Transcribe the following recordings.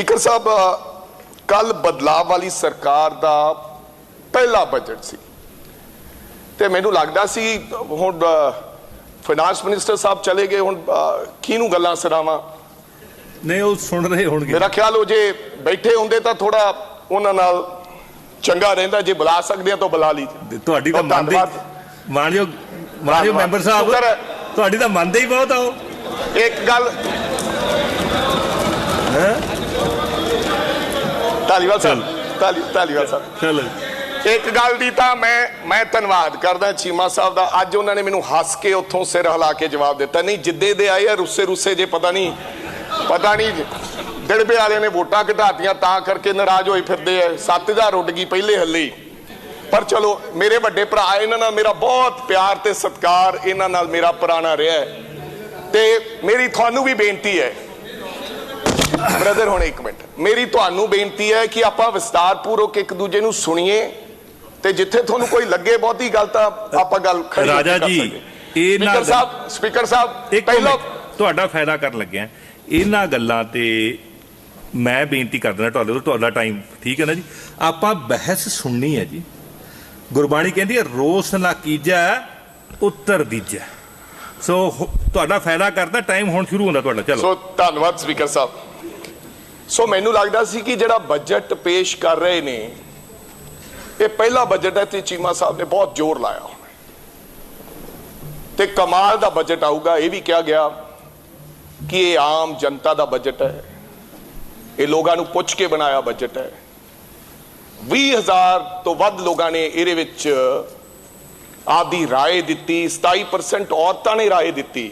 Speaker साहब कल बदलाव वाली सरकार का पहला बजट सी ते मैनू लगदा सी हुण फाइनांस मिनिस्टर साहब चले गए, हुण किहनूं गल्लां सुणावां? नहीं वो सुन रहे होणगे। मेरा ख्याल हो जे बैठे होंदे तां थोड़ा उन्हां नाल चंगा रहिंदा, जे बुला सकदे तो बुला लीजिए। तुहाडी तां मानयोग मैंबर साहब तुहाडी तां मंनदे ही बहुत आओ। एक गल धालीवाल साहब चलो एक गल दी तां मैं धन्नवाद करदा चीमा साहब दा। अज उन्होंने मैनू हस के उत्थों सिर हिला के जवाब दिता। नहीं जिद्दे दे आए रुस्से जे पता नहीं दिड़बे वाले ने वोटां घटातियां तां करके नाराज होए फिरदे है। 7000 उड गई पहले हल्ले, पर चलो मेरे वड्डे भरा इन्हां नाल मेरा बहुत प्यार ते सत्कार, इन्हां नाल मेरा पुराना रहा है। ते मेरी तुहानू भी बेनती है ब्रदर, हुण एक मिनट, मेरी तुहानू बेनती है कि आपां विस्तारपूर्वक एक दूजे नू सुणीए ते जिथे तुहानू कोई लगे बहुती गल तां आपां गल खड़ी राजा जी स्पीकर साहब पहला तुहाडा फायदा करन लगे इन्हां गल्लां ते मैं बेनती कर देना तुहाडे तो तुहाडा टाइम ठीक है ना जी। आपां बहस सुननी है जी। गुरबाणी कहती है रोस ना कीजा उत्तर दीजा। सो तुहाडा फायदा करदा टाइम हुण शुरू होंदा तुहाडा। चलो सो धन्नवाद स्पीकर साहब। सो मैनू लगता सी कि जिहड़ा बजट पेश कर रहे ने ये पहला बजट है ते चीमा साहब ने बहुत जोर लाया ते कमाल दा बजट आऊगा। यह भी कहा गया कि ये आम जनता दा बजट है, ये लोगों को पुछ के बनाया बजट है। 20,000 तो वध लोगों ने इहदे विच आपदी राय दी। 27% औरतां ने राय दी।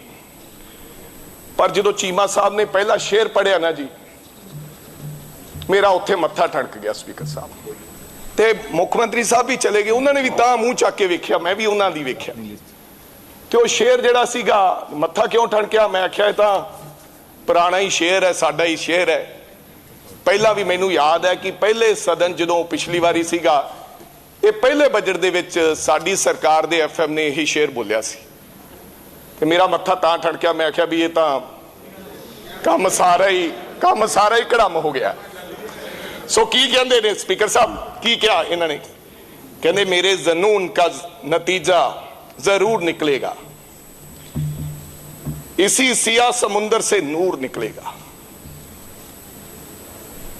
पर जो चीमा साहब ने पहला शेर पढ़िया ना जी, मेरा उत्थे मत्था ठणक गया स्पीकर साहब। ते मुख्यमंत्री साहब भी चले गए, उन्होंने भी तां मूँह चक के वेख्या, मैं भी उन्होंने दी वेख्या। तो शेर जिहड़ा सीगा मत्था क्यों ठणकिया, मैं आख्या तां पुराना ही शेर है, साडा ही शेर है। पहला भी मैनू याद है कि पहले सदन जो पिछली बारी सीगा ये पहले बजट दे विच साडी सरकार दे FM ने यही शेर बोलिया सी ते मेरा मत्था तां ठणकिया। मैं आख्या भी ये तां काम सारा ही घड़म हो गया। सो की कहते ने स्पीकर साहब, की क्या इन्होंने कहते मेरे जनून का नतीजा जरूर निकलेगा, इसी सिया समुंदर से नूर निकलेगा।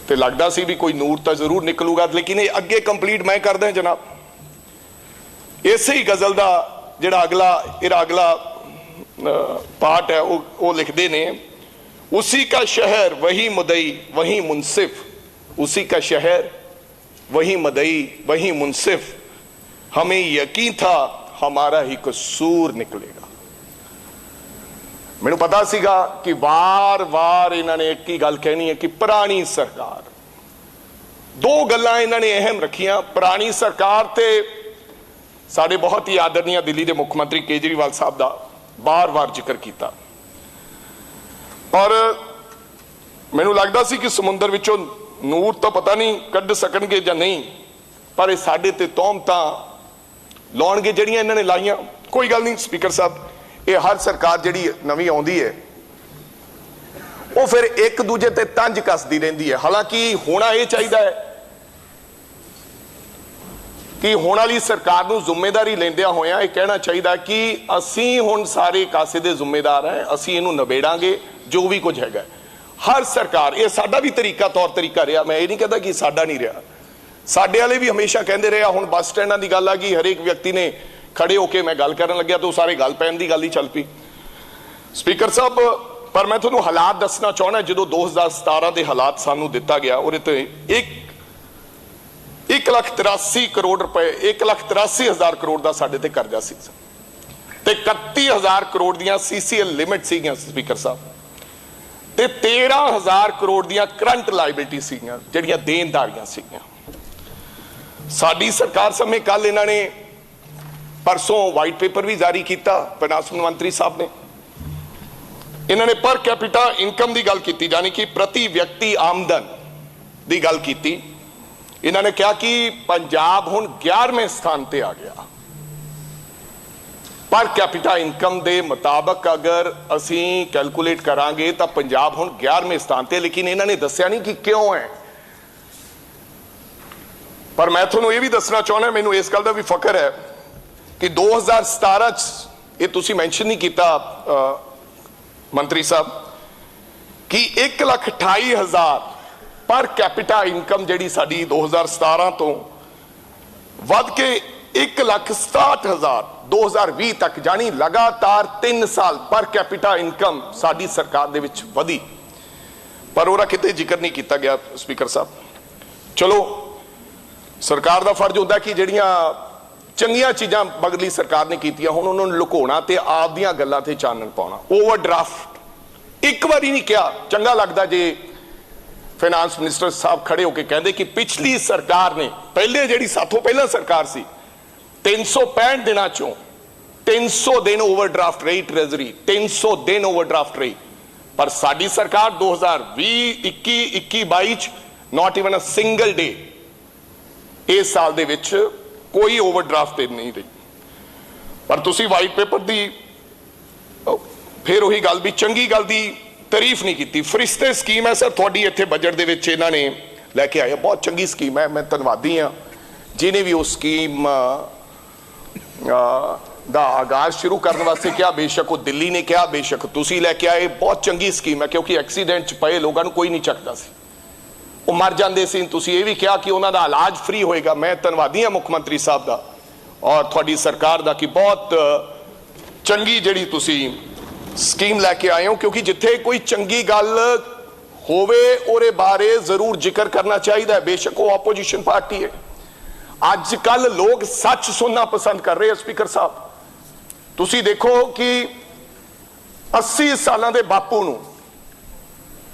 तो लगता सी भी कोई नूर तो जरूर निकलूगा, लेकिन ये अगे कंप्लीट मैं कर दें जनाब। इस ही गजल का जिहड़ा अगला पार्ट है वो लिखते ने, उसी का शहर वही मुदई वही मुनसिफ, उसी का शहर वही मदई वही मुनसिफ, हमें यकीन था हमारा ही कसूर निकलेगा। मैनू पता सीगा कि वार वार इन्होंने एक ही गल कहनी है कि पुरानी सरकार। दो गल्लां इन्होंने अहम रखियां, पुरानी सरकार ते साडे बहुत ही आदरणीय दिल्ली के मुख्यमंत्री केजरीवाल साहब का बार बार जिक्र किया। और मैनू लगता सी कि समुंदर विचों नूर तो पता नहीं कढ़ सकणगे जां नहीं, पर साडे ते तोहमतां लाउणगे जिहड़ियां इन्होंने लाइयां। कोई गल नहीं स्पीकर साहब, ये हर सरकार जिहड़ी नवीं आउंदी है वो फिर एक दूजे ते तंज कसदी रहिंदी है। हालांकि होना यह चाहिए है कि होने वाली सरकार नूं जिम्मेदारी लैंदियां होइयां यह कहना चाहिए कि असीं हुण सारे कासे दे जिम्मेदार हैं, असीं इहनूं नबेड़ांगे जो भी कुछ हैगा। हर सरकार, ये साडा भी तरीका तौर तरीका रहा, मैं ये नहीं कहता कि साडा नहीं रहा, साडे वाले भी हमेशा कहते रहे। हुण बस स्टैंडां दी गल आ गई, हरेक व्यक्ति ने खड़े होके मैं गल करन लग्या तो सारे गल पैन दी गल ही चल पई स्पीकर साहब। पर मैं तुहानूं हालात दसना चाहना, जो 2017 के हालात सानू दिता गया उहदे ते 1,83 करोड़ रुपए 1,83,000 करोड़ का साडे ते कर्जा सी ते 31,000 करोड़ दियां CCL लिमिट सीगियां स्पीकर साहब ते 13,000 करोड़ दियां करंट लाइबिलिटी सीगियां जिहड़ियां देनदारियां सीगियां। साडी सरकार समय कल इन्होंने परसों वाइट पेपर भी जारी किया, फाइनांस मंत्री साहब ने इन्होंने पर कैपिटा इनकम की गल की, यानी कि प्रति व्यक्ति आमदन की गल की। इन्होंने कहा कि पंजाब हुण 11वें स्थान पर आ गया। ਪਰ ਕੈਪੀਟਾ ਇਨਕਮ ਦੇ ਮੁਤਾਬਕ ਅਗਰ ਅਸੀਂ ਕੈਲਕੂਲੇਟ ਕਰਾਂਗੇ ਤਾਂ ਪੰਜਾਬ ਹੁਣ 11ਵੇਂ ਸਥਾਨ ਤੇ, ਲੇਕਿਨ ਇਹਨਾਂ ਨੇ ਦੱਸਿਆ ਨਹੀਂ ਕਿ ਕਿਉਂ ਹੈ। ਪਰ ਮੈਂ ਤੁਹਾਨੂੰ ਇਹ ਵੀ ਦੱਸਣਾ ਚਾਹੁੰਦਾ, ਮੈਨੂੰ ਇਸ ਗੱਲ ਦਾ ਵੀ ਫਖਰ ਹੈ ਕਿ 2017 ਚ ਇਹ ਤੁਸੀਂ ਮੈਂਸ਼ਨ ਨਹੀਂ ਕੀਤਾ ਮੰਤਰੀ ਸਾਹਿਬ ਕਿ 1,28,000 ਪਰ ਕੈਪੀਟਾ ਇਨਕਮ ਜਿਹੜੀ ਸਾਡੀ 2017 ਤੋਂ ਵੱਧ ਕੇ 1,67,000 2020 ਤੱਕ, ਜਾਨੀ ਲਗਾਤਾਰ 3 ਸਾਲ ਪਰ ਕੈਪੀਟਾ ਇਨਕਮ ਸਾਡੀ ਸਰਕਾਰ ਦੇ ਵਿੱਚ ਵਧੀ, ਪਰ ਉਹਦਾ ਕਿਤੇ ਜ਼ਿਕਰ ਨਹੀਂ ਕੀਤਾ ਗਿਆ ਸਪੀਕਰ ਸਾਹਿਬ। ਚਲੋ ਸਰਕਾਰ ਦਾ ਫਰਜ਼ ਹੁੰਦਾ ਕਿ ਜਿਹੜੀਆਂ ਚੰਗੀਆਂ ਚੀਜ਼ਾਂ ਬਦਲੀ ਸਰਕਾਰ ਨੇ ਕੀਤੀਆਂ ਹੁਣ ਉਹਨਾਂ ਨੂੰ ਲੁਕਾਉਣਾ ਤੇ ਆਪਦੀਆਂ ਗੱਲਾਂ ਤੇ ਚਾਨਣ ਪਾਉਣਾ। ਓਵਰਡਰਾਫਟ ਇੱਕ ਵਾਰੀ ਨਹੀਂ ਕਿਹਾ, ਚੰਗਾ ਲੱਗਦਾ ਜੇ ਫਾਈਨਾਂਸ ਮਿਨਿਸਟਰ ਸਾਹਿਬ ਖੜੇ ਹੋ ਕੇ ਕਹਿੰਦੇ ਕਿ ਪਿਛਲੀ ਸਰਕਾਰ ਨੇ, ਪਹਿਲੇ ਜਿਹੜੀ ਸਾਥੋਂ ਪਹਿਲਾਂ ਸਰਕਾਰ ਸੀ, 365 ਦਿਨਾਂ ਚੋਂ 300 ਦਿਨ ਓਵਰਡਰਾਫਟ ਰਹੀ ਟ੍ਰੈਜ਼ਰੀ, 300 ਦਿਨ ਓਵਰਡਰਾਫਟ ਰਹੀ। ਪਰ ਸਾਡੀ ਸਰਕਾਰ 2020 21 22 ਚ not even a single day ਇਸ ਸਾਲ ਦੇ ਵਿੱਚ ਕੋਈ ਓਵਰਡਰਾਫਟ ਨਹੀਂ ਰਹੀ। ਪਰ ਤੁਸੀਂ ਵਾਈਟ ਪੇਪਰ ਦੀ ਫਿਰ ਉਹੀ ਗੱਲ ਵੀ ਚੰਗੀ ਗੱਲ ਦੀ ਤਾਰੀਫ ਨਹੀਂ ਕੀਤੀ। ਫਰਿਸ਼ਤੇ ਸਕੀਮ ਹੈ ਸਰ ਤੁਹਾਡੀ ਇੱਥੇ ਬਜਟ ਦੇ ਵਿੱਚ ਇਹਨਾਂ ਨੇ ਲੈ ਕੇ ਆਏ, ਬਹੁਤ ਚੰਗੀ ਸਕੀਮ ਹੈ, ਮੈਂ ਧੰਨਵਾਦੀ ਹਾਂ ਜਿਹਨੇ ਵੀ ਉਸ ਸਕੀਮ ਦਾ ਆਗਾਜ਼ ਸ਼ੁਰੂ ਕਰਨ ਵਾਸਤੇ ਕਿਹਾ। ਬੇਸ਼ੱਕ ਉਹ ਦਿੱਲੀ ਨੇ ਕਿਹਾ, ਬੇਸ਼ੱਕ ਤੁਸੀਂ ਲੈ ਕੇ ਆਏ, ਬਹੁਤ ਚੰਗੀ ਸਕੀਮ ਹੈ ਕਿਉਂਕਿ ਐਕਸੀਡੈਂਟ 'ਚ ਪਏ ਲੋਕਾਂ ਨੂੰ ਕੋਈ ਨਹੀਂ ਚੱਕਦਾ ਸੀ, ਉਹ ਮਰ ਜਾਂਦੇ ਸੀ। ਤੁਸੀਂ ਇਹ ਵੀ ਕਿਹਾ ਕਿ ਉਹਨਾਂ ਦਾ ਇਲਾਜ ਫ੍ਰੀ ਹੋਏਗਾ। ਮੈਂ ਧੰਨਵਾਦੀ ਹਾਂ ਮੁੱਖ ਮੰਤਰੀ ਸਾਹਿਬ ਦਾ ਔਰ ਤੁਹਾਡੀ ਸਰਕਾਰ ਦਾ ਕਿ ਬਹੁਤ ਚੰਗੀ ਜਿਹੜੀ ਤੁਸੀਂ ਸਕੀਮ ਲੈ ਕੇ ਆਏ ਹੋ, ਕਿਉਂਕਿ ਜਿੱਥੇ ਕੋਈ ਚੰਗੀ ਗੱਲ ਹੋਵੇ ਉਹਦੇ ਬਾਰੇ ਜ਼ਰੂਰ ਜ਼ਿਕਰ ਕਰਨਾ ਚਾਹੀਦਾ ਹੈ, ਬੇਸ਼ੱਕ ਉਹ ਆਪੋਜੀਸ਼ਨ ਪਾਰਟੀ ਹੈ। ਅੱਜ ਕੱਲ ਲੋਕ ਸੱਚ ਸੁਣਨਾ ਪਸੰਦ ਕਰ ਰਹੇ ਆ ਸਪੀਕਰ ਸਾਹਿਬ। ਤੁਸੀਂ ਦੇਖੋ ਕਿ 80 ਸਾਲਾਂ ਦੇ ਬਾਪੂ ਨੂੰ,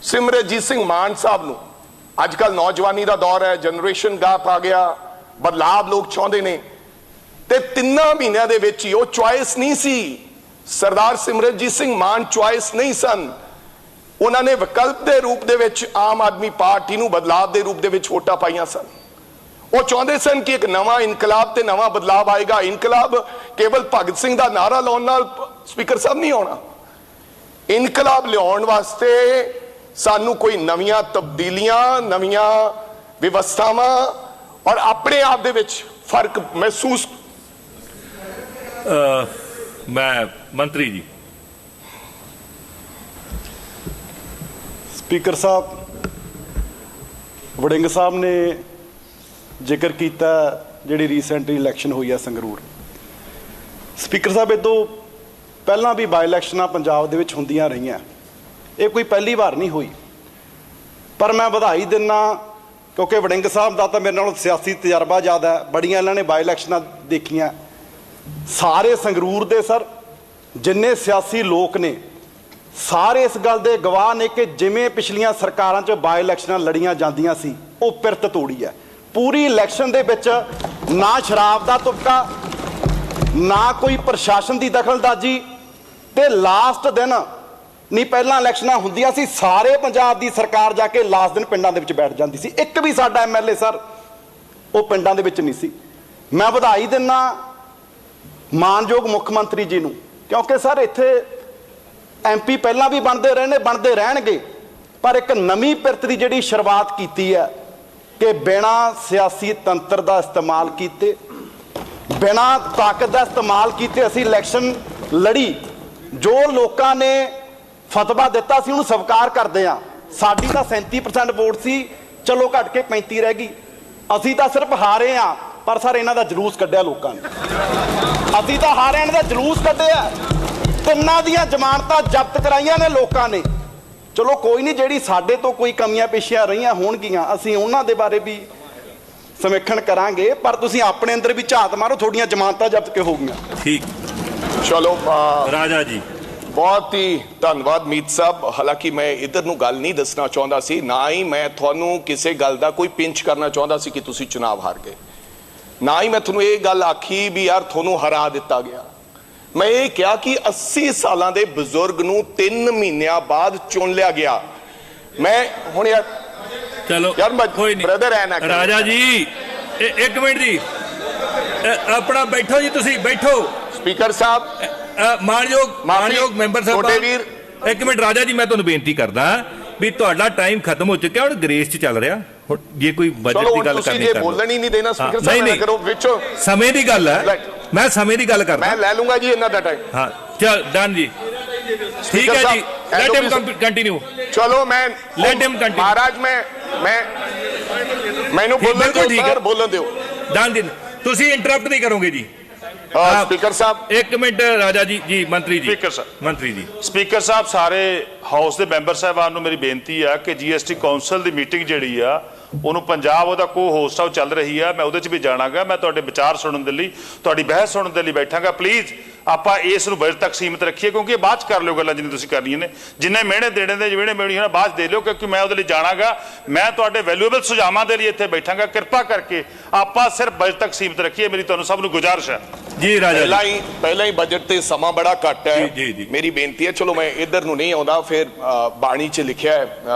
ਸਿਮਰਜੀਤ ਸਿੰਘ ਮਾਨ ਸਾਹਿਬ ਨੂੰ, ਅੱਜ ਕੱਲ ਨੌਜਵਾਨੀ ਦਾ ਦੌਰ ਹੈ, ਜਨਰੇਸ਼ਨ ਗੈਪ ਆ ਗਿਆ, ਬਦਲਾਵ ਲੋਕ ਚਾਹੁੰਦੇ ਨੇ, ਤੇ 3 ਮਹੀਨਿਆਂ ਦੇ ਵਿੱਚ ਹੀ ਉਹ ਚੁਆਇਸ ਨਹੀਂ ਸੀ। ਸਰਦਾਰ ਸਿਮਰਜੀਤ ਸਿੰਘ ਮਾਨ ਚੁਆਇਸ ਨਹੀਂ ਸਨ, ਉਹਨਾਂ ਨੇ ਵਿਕਲਪ ਦੇ ਰੂਪ ਦੇ ਵਿੱਚ ਆਮ ਆਦਮੀ ਪਾਰਟੀ ਨੂੰ ਬਦਲਾਵ ਦੇ ਰੂਪ ਦੇ ਵਿੱਚ ਵੋਟਾਂ ਪਾਈਆਂ ਸਨ। ਉਹ ਚਾਹੁੰਦੇ ਸਨ ਕਿ ਇੱਕ ਨਵਾਂ ਇਨਕਲਾਬ ਤੇ ਨਵਾਂ ਬਦਲਾਵ ਆਏਗਾ। ਇਨਕਲਾਬ ਕੇਵਲ ਭਗਤ ਸਿੰਘ ਦਾ ਨਾਰਾ ਲਾਉਣ ਨਾਲ ਸਪੀਕਰ ਸਾਹਿਬ ਨਹੀਂ ਆਉਣਾ, ਇਨਕਲਾਬ ਲਿਆਉਣ ਵਾਸਤੇ ਸਾਨੂੰ ਕੋਈ ਨਵੀਆਂ ਤਬਦੀਲੀਆਂ, ਨਵੀਆਂ ਵਿਵਸਥਾਵਾਂ ਔਰ ਆਪਣੇ ਆਪ ਦੇ ਵਿੱਚ ਫਰਕ ਮਹਿਸੂਸ। ਮੈਂ ਮੰਤਰੀ ਜੀ। ਸਪੀਕਰ ਸਾਹਿਬ, ਵੜਿੰਗ ਸਾਹਿਬ ਨੇ ਜ਼ਿਕਰ ਕੀਤਾ ਜਿਹੜੀ ਰੀਸੈਂਟਲੀ ਇਲੈਕਸ਼ਨ ਹੋਈ ਹੈ ਸੰਗਰੂਰ। ਸਪੀਕਰ ਸਾਹਿਬ, ਇਹ ਤੋਂ ਪਹਿਲਾਂ ਵੀ ਬਾਈ ਇਲੈਕਸ਼ਨਾਂ ਪੰਜਾਬ ਦੇ ਵਿੱਚ ਹੁੰਦੀਆਂ ਰਹੀਆਂ, ਇਹ ਕੋਈ ਪਹਿਲੀ ਵਾਰ ਨਹੀਂ ਹੋਈ। ਪਰ ਮੈਂ ਵਧਾਈ ਦਿੰਦਾ ਕਿਉਂਕਿ ਵੜਿੰਗ ਸਾਹਿਬ ਦਾ ਤਾਂ ਮੇਰੇ ਨਾਲੋਂ ਸਿਆਸੀ ਤਜਰਬਾ ਜ਼ਿਆਦਾ ਹੈ, ਬੜੀਆਂ ਇਹਨਾਂ ਨੇ ਬਾਈ ਇਲੈਕਸ਼ਨਾਂ ਦੇਖੀਆਂ। ਸਾਰੇ ਸੰਗਰੂਰ ਦੇ ਸਰ ਜਿੰਨੇ ਸਿਆਸੀ ਲੋਕ ਨੇ ਸਾਰੇ ਇਸ ਗੱਲ ਦੇ ਗਵਾਹ ਨੇ ਕਿ ਜਿਵੇਂ ਪਿਛਲੀਆਂ ਸਰਕਾਰਾਂ 'ਚ ਬਾਈ ਇਲੈਕਸ਼ਨਾਂ ਲੜੀਆਂ ਜਾਂਦੀਆਂ ਸੀ ਉਹ ਪਿਰਤ ਤੋੜੀ ਹੈ। ਪੂਰੀ ਇਲੈਕਸ਼ਨ ਦੇ ਵਿੱਚ ਨਾ ਸ਼ਰਾਬ ਦਾ ਤੁਪਕਾ, ਨਾ ਕੋਈ ਪ੍ਰਸ਼ਾਸਨ ਦੀ ਦਖਲਅੰਦਾਜ਼ੀ, ਤੇ ਲਾਸਟ ਦਿਨ ਨਹੀਂ, ਪਹਿਲਾਂ ਇਲੈਕਸ਼ਨਾਂ ਹੁੰਦੀਆਂ ਸੀ ਸਾਰੇ ਪੰਜਾਬ ਦੀ ਸਰਕਾਰ ਜਾ ਕੇ ਲਾਸਟ ਦਿਨ ਪਿੰਡਾਂ ਦੇ ਵਿੱਚ ਬੈਠ ਜਾਂਦੀ ਸੀ। ਇੱਕ ਵੀ ਸਾਡਾ ਐਮਐਲਏ ਸਰ ਉਹ ਪਿੰਡਾਂ ਦੇ ਵਿੱਚ ਨਹੀਂ ਸੀ। ਮੈਂ ਵਧਾਈ ਦਿੰਦਾ ਮਾਨਯੋਗ ਮੁੱਖ ਮੰਤਰੀ ਜੀ ਨੂੰ, ਕਿਉਂਕਿ ਸਰ ਇੱਥੇ ਐਮਪੀ ਪਹਿਲਾਂ ਵੀ ਬਣਦੇ ਰਹੇ ਨੇ, ਬਣਦੇ ਰਹਿਣਗੇ, ਪਰ ਇੱਕ ਨਵੀਂ ਪਿਰਤ ਦੀ ਜਿਹੜੀ ਸ਼ੁਰੂਆਤ ਕੀਤੀ ਹੈ ਕਿ ਬਿਨਾਂ ਸਿਆਸੀ ਤੰਤਰ ਦਾ ਇਸਤੇਮਾਲ ਕੀਤੇ, ਬਿਨਾਂ ਤਾਕਤ ਦਾ ਇਸਤੇਮਾਲ ਕੀਤੇ ਅਸੀਂ ਇਲੈਕਸ਼ਨ ਲੜੀ। ਜੋ ਲੋਕਾਂ ਨੇ ਫਤਵਾ ਦਿੱਤਾ ਸੀ ਉਹਨੂੰ ਸਵੀਕਾਰ ਕਰਦੇ ਆ। ਸਾਡੀ ਤਾਂ 37% ਵੋਟ ਸੀ, ਚਲੋ ਘਟ ਕੇ 35 ਰਹਿ ਗਈ। ਅਸੀਂ ਤਾਂ ਸਿਰਫ ਹਾਰੇ ਆ, ਪਰ ਸਰ ਇਹਨਾਂ ਦਾ ਜਲੂਸ ਕੱਢਿਆ ਲੋਕਾਂ ਨੇ। ਅਸੀਂ ਤਾਂ ਹਾਰੇ, ਇਹਨਾਂ ਦਾ ਜਲੂਸ ਕੱਢਿਆ। 3 ਦੀਆਂ ਜ਼ਮਾਨਤਾਂ ਜ਼ਬਤ ਕਰਾਈਆਂ ਨੇ ਲੋਕਾਂ ਨੇ। ਚਲੋ ਕੋਈ ਨਹੀਂ, ਜਿਹੜੀ ਸਾਡੇ ਤੋਂ ਕੋਈ ਕਮੀਆਂ ਪੇਸ਼ੀਆਂ ਰਹੀਆਂ ਹੋਣਗੀਆਂ ਅਸੀਂ ਉਹਨਾਂ ਦੇ ਬਾਰੇ ਵੀ ਸਮੀਖਣ ਕਰਾਂਗੇ, ਪਰ ਤੁਸੀਂ ਆਪਣੇ ਅੰਦਰ ਵੀ ਝਾਤ ਮਾਰੋ, ਤੁਹਾਡੀਆਂ ਜ਼ਮਾਨਤਾਂ ਜ਼ਬਤ ਕਿਉਂ ਹੋ ਗਈਆਂ। ਠੀਕ, ਚਲੋ ਰਾਜਾ ਜੀ ਬਹੁਤ ਹੀ ਧੰਨਵਾਦ ਮੀਤ ਸਾਹਿਬ। ਹਾਲਾਂਕਿ ਮੈਂ ਇਧਰ ਨੂੰ ਗੱਲ ਨਹੀਂ ਦੱਸਣਾ ਚਾਹੁੰਦਾ ਸੀ, ਨਾ ਹੀ ਮੈਂ ਤੁਹਾਨੂੰ ਕਿਸੇ ਗੱਲ ਦਾ ਕੋਈ ਪਿੰਚ ਕਰਨਾ ਚਾਹੁੰਦਾ ਸੀ ਕਿ ਤੁਸੀਂ ਚੁਣਾਵ ਹਾਰ ਗਏ, ਨਾ ਹੀ ਮੈਂ ਤੁਹਾਨੂੰ ਇਹ ਗੱਲ ਆਖੀ ਵੀ ਯਾਰ ਤੁਹਾਨੂੰ ਹਰਾ ਦਿੱਤਾ ਗਿਆ। ਮੈਂ ਇਹ ਕਿਹਾ ਕਿ 80 ਸਾਲਾਂ ਦੇ ਬਜ਼ੁਰਗ ਨੂੰ 3 ਮਹੀਨਿਆਂ ਬਾਅਦ ਚੁਣ ਲਿਆ ਗਿਆ। ਮੈਂ ਹੁਣ ਯਾਰ ਚਲੋ ਯਾਰ ਕੋਈ ਨਹੀਂ ਬ੍ਰਦਰ ਐ ਨਾ ਰਾਜਾ ਜੀ, ਇੱਕ ਮਿੰਟ ਜੀ, ਆਪਣਾ ਬੈਠੋ ਜੀ, ਤੁਸੀਂ ਬੈਠੋ। ਸਪੀਕਰ ਸਾਹਿਬ ਮਾਨਯੋਗ ਮੈਂਬਰ ਸਾਹਿਬ ਛੋਟੇ ਵੀਰ ਇੱਕ ਮਿੰਟ ਰਾਜਾ ਜੀ ਮੈਂ ਤੁਹਾਨੂੰ ਬੇਨਤੀ ਕਰਦਾ ਵੀ ਤੁਹਾਡਾ ਟਾਈਮ ਖਤਮ ਹੋ ਚੁੱਕਿਆ ਹੁਣ ਗ੍ਰੇਸ ਚ ਚੱਲ ਰਿਹਾ ਹੁਣ ਜੇ ਕੋਈ ਬਜਟ ਚਲੋ ਦੀ ਗੱਲ ਤੁਸੀਂ ਕਰਨੀ ਜੇ ਕਰ ਬੋਲਣ ਹੀ ਨਹੀਂ ਦੇਣਾ ਸਪੀਕਰ ਨਹੀਂ, ਸਾਹਿਬ ਕਰੋ ਵਿੱਚੋਂ ਸਮੇਂ ਦੀ ਗੱਲ ਹੈ ਮੈਂ ਸਮੇਂ ਦੀ ਗੱਲ ਕਰਦਾ ਮੈਂ ਲੈ ਲੂੰਗਾ ਜੀ ਇਹਨਾਂ ਦਾ ਟਾਈਮ ਹਾਂ ਚਲ ਡਨ ਜੀ ਠੀਕ ਹੈ ਜੀ ਲੈਟ ਹਿਮ ਕੰਟੀਨਿਊ ਚਲੋ ਮੈਂ Let him continue. ਮਹਾਰਾਜ ਮੈਂ ਮੈਨੂੰ ਬੋਲਣ ਬਿਲਕੁਲ ਠੀਕ ਦਿਓ ਹੈ। ਸਰ ਬੋਲਣ ਦਿਓ ਡਨ ਜੀ ਤੁਸੀਂ ਇੰਟਰਰਪਟ ਨਹੀਂ ਕਰੋਗੇ ਜੀ ਸਪੀਕਰ ਸਾਹਿਬ ਇੱਕ ਮਿੰਟ ਰਾਜਾ ਜੀ ਮੰਤਰੀ ਜੀ ਸਪੀਕਰ ਸਾਹਿਬ ਮੰਤਰੀ ਜੀ ਸਪੀਕਰ ਸਾਹਿਬ ਸਾਰੇ ਹਾਊਸ ਦੇ ਮੈਂਬਰ ਸਾਹਿਬਾਨ ਨੂੰ ਮੇਰੀ ਬੇਨਤੀ ਆ ਕਿ ਜੀਐਸਟੀ ਕੌਂਸਲ ਦੀ ਮੀਟਿੰਗ ਜਿਹੜੀ ਆ ਉਹਨੂੰ ਪੰਜਾਬ ਉਹਦਾ ਕੋ ਹੋਸਟ ਆ ਉਹ ਚੱਲ ਰਹੀ ਆ ਮੈਂ ਉਹਦੇ 'ਚ ਵੀ ਜਾਣਾਗਾ ਮੈਂ ਤੁਹਾਡੇ ਵਿਚਾਰ ਸੁਣਨ ਦੇ ਲਈ ਤੁਹਾਡੀ ਬਹਿਸ ਸੁਣਨ ਦੇ ਲਈ ਬੈਠਾਂਗਾ ਪਲੀਜ਼ ਆਪਾਂ ਇਸ ਨੂੰ ਬਜਟ ਤੱਕ ਸੀਮਿਤ ਰੱਖੀਏ ਕਿਉਂਕਿ ਇਹ ਬਾਅਦ 'ਚ ਕਰ ਲਿਓ ਗੱਲਾਂ ਜਿੰਨੀ ਤੁਸੀਂ ਕਰਨੀਆਂ ਨੇ ਜਿੰਨੇ ਮਿਹਣੇ ਦੇਣੇ ਦੇ ਜਿਹੜੇ ਮਿਹਣੀ ਹੈ ਬਾਅਦ 'ਚ ਦੇ ਲਿਓ ਕਿਉਂਕਿ ਮੈਂ ਉਹਦੇ ਲਈ ਜਾਣਾਗਾ ਮੈਂ ਤੁਹਾਡੇ ਵੈਲਿਊਏਬਲ ਸੁਝਾਵਾਂ ਦੇ ਲਈ ਇੱਥੇ ਬੈਠਾਂਗਾ ਕਿਰਪਾ ਕਰਕੇ ਆਪਾਂ ਸਿਰਫ ਬਜਟ ਤੱਕ ਸੀਮਿਤ ਰੱਖੀਏ ਮੇਰੀ ਤੁਹਾਨੂੰ ਸਭ ਨੂੰ ਗੁਜ਼ਾਰਿਸ਼ ਹੈ ਜੀ ਰਾਜਾ ਪਹਿਲਾਂ ਹੀ ਬਜਟ ਤੇ ਸਮਾਂ ਬੜਾ ਘੱਟ ਹੈ ਜੀ। ਮੇਰੀ ਬੇਨਤੀ ਹੈ ਚਲੋ ਮੈਂ ਇੱਧਰ ਨੂੰ ਨਹੀਂ ਆਉਂਦਾ ਫਿਰ ਬਾਣੀ 'ਚ ਲਿਖਿਆ ਹੈ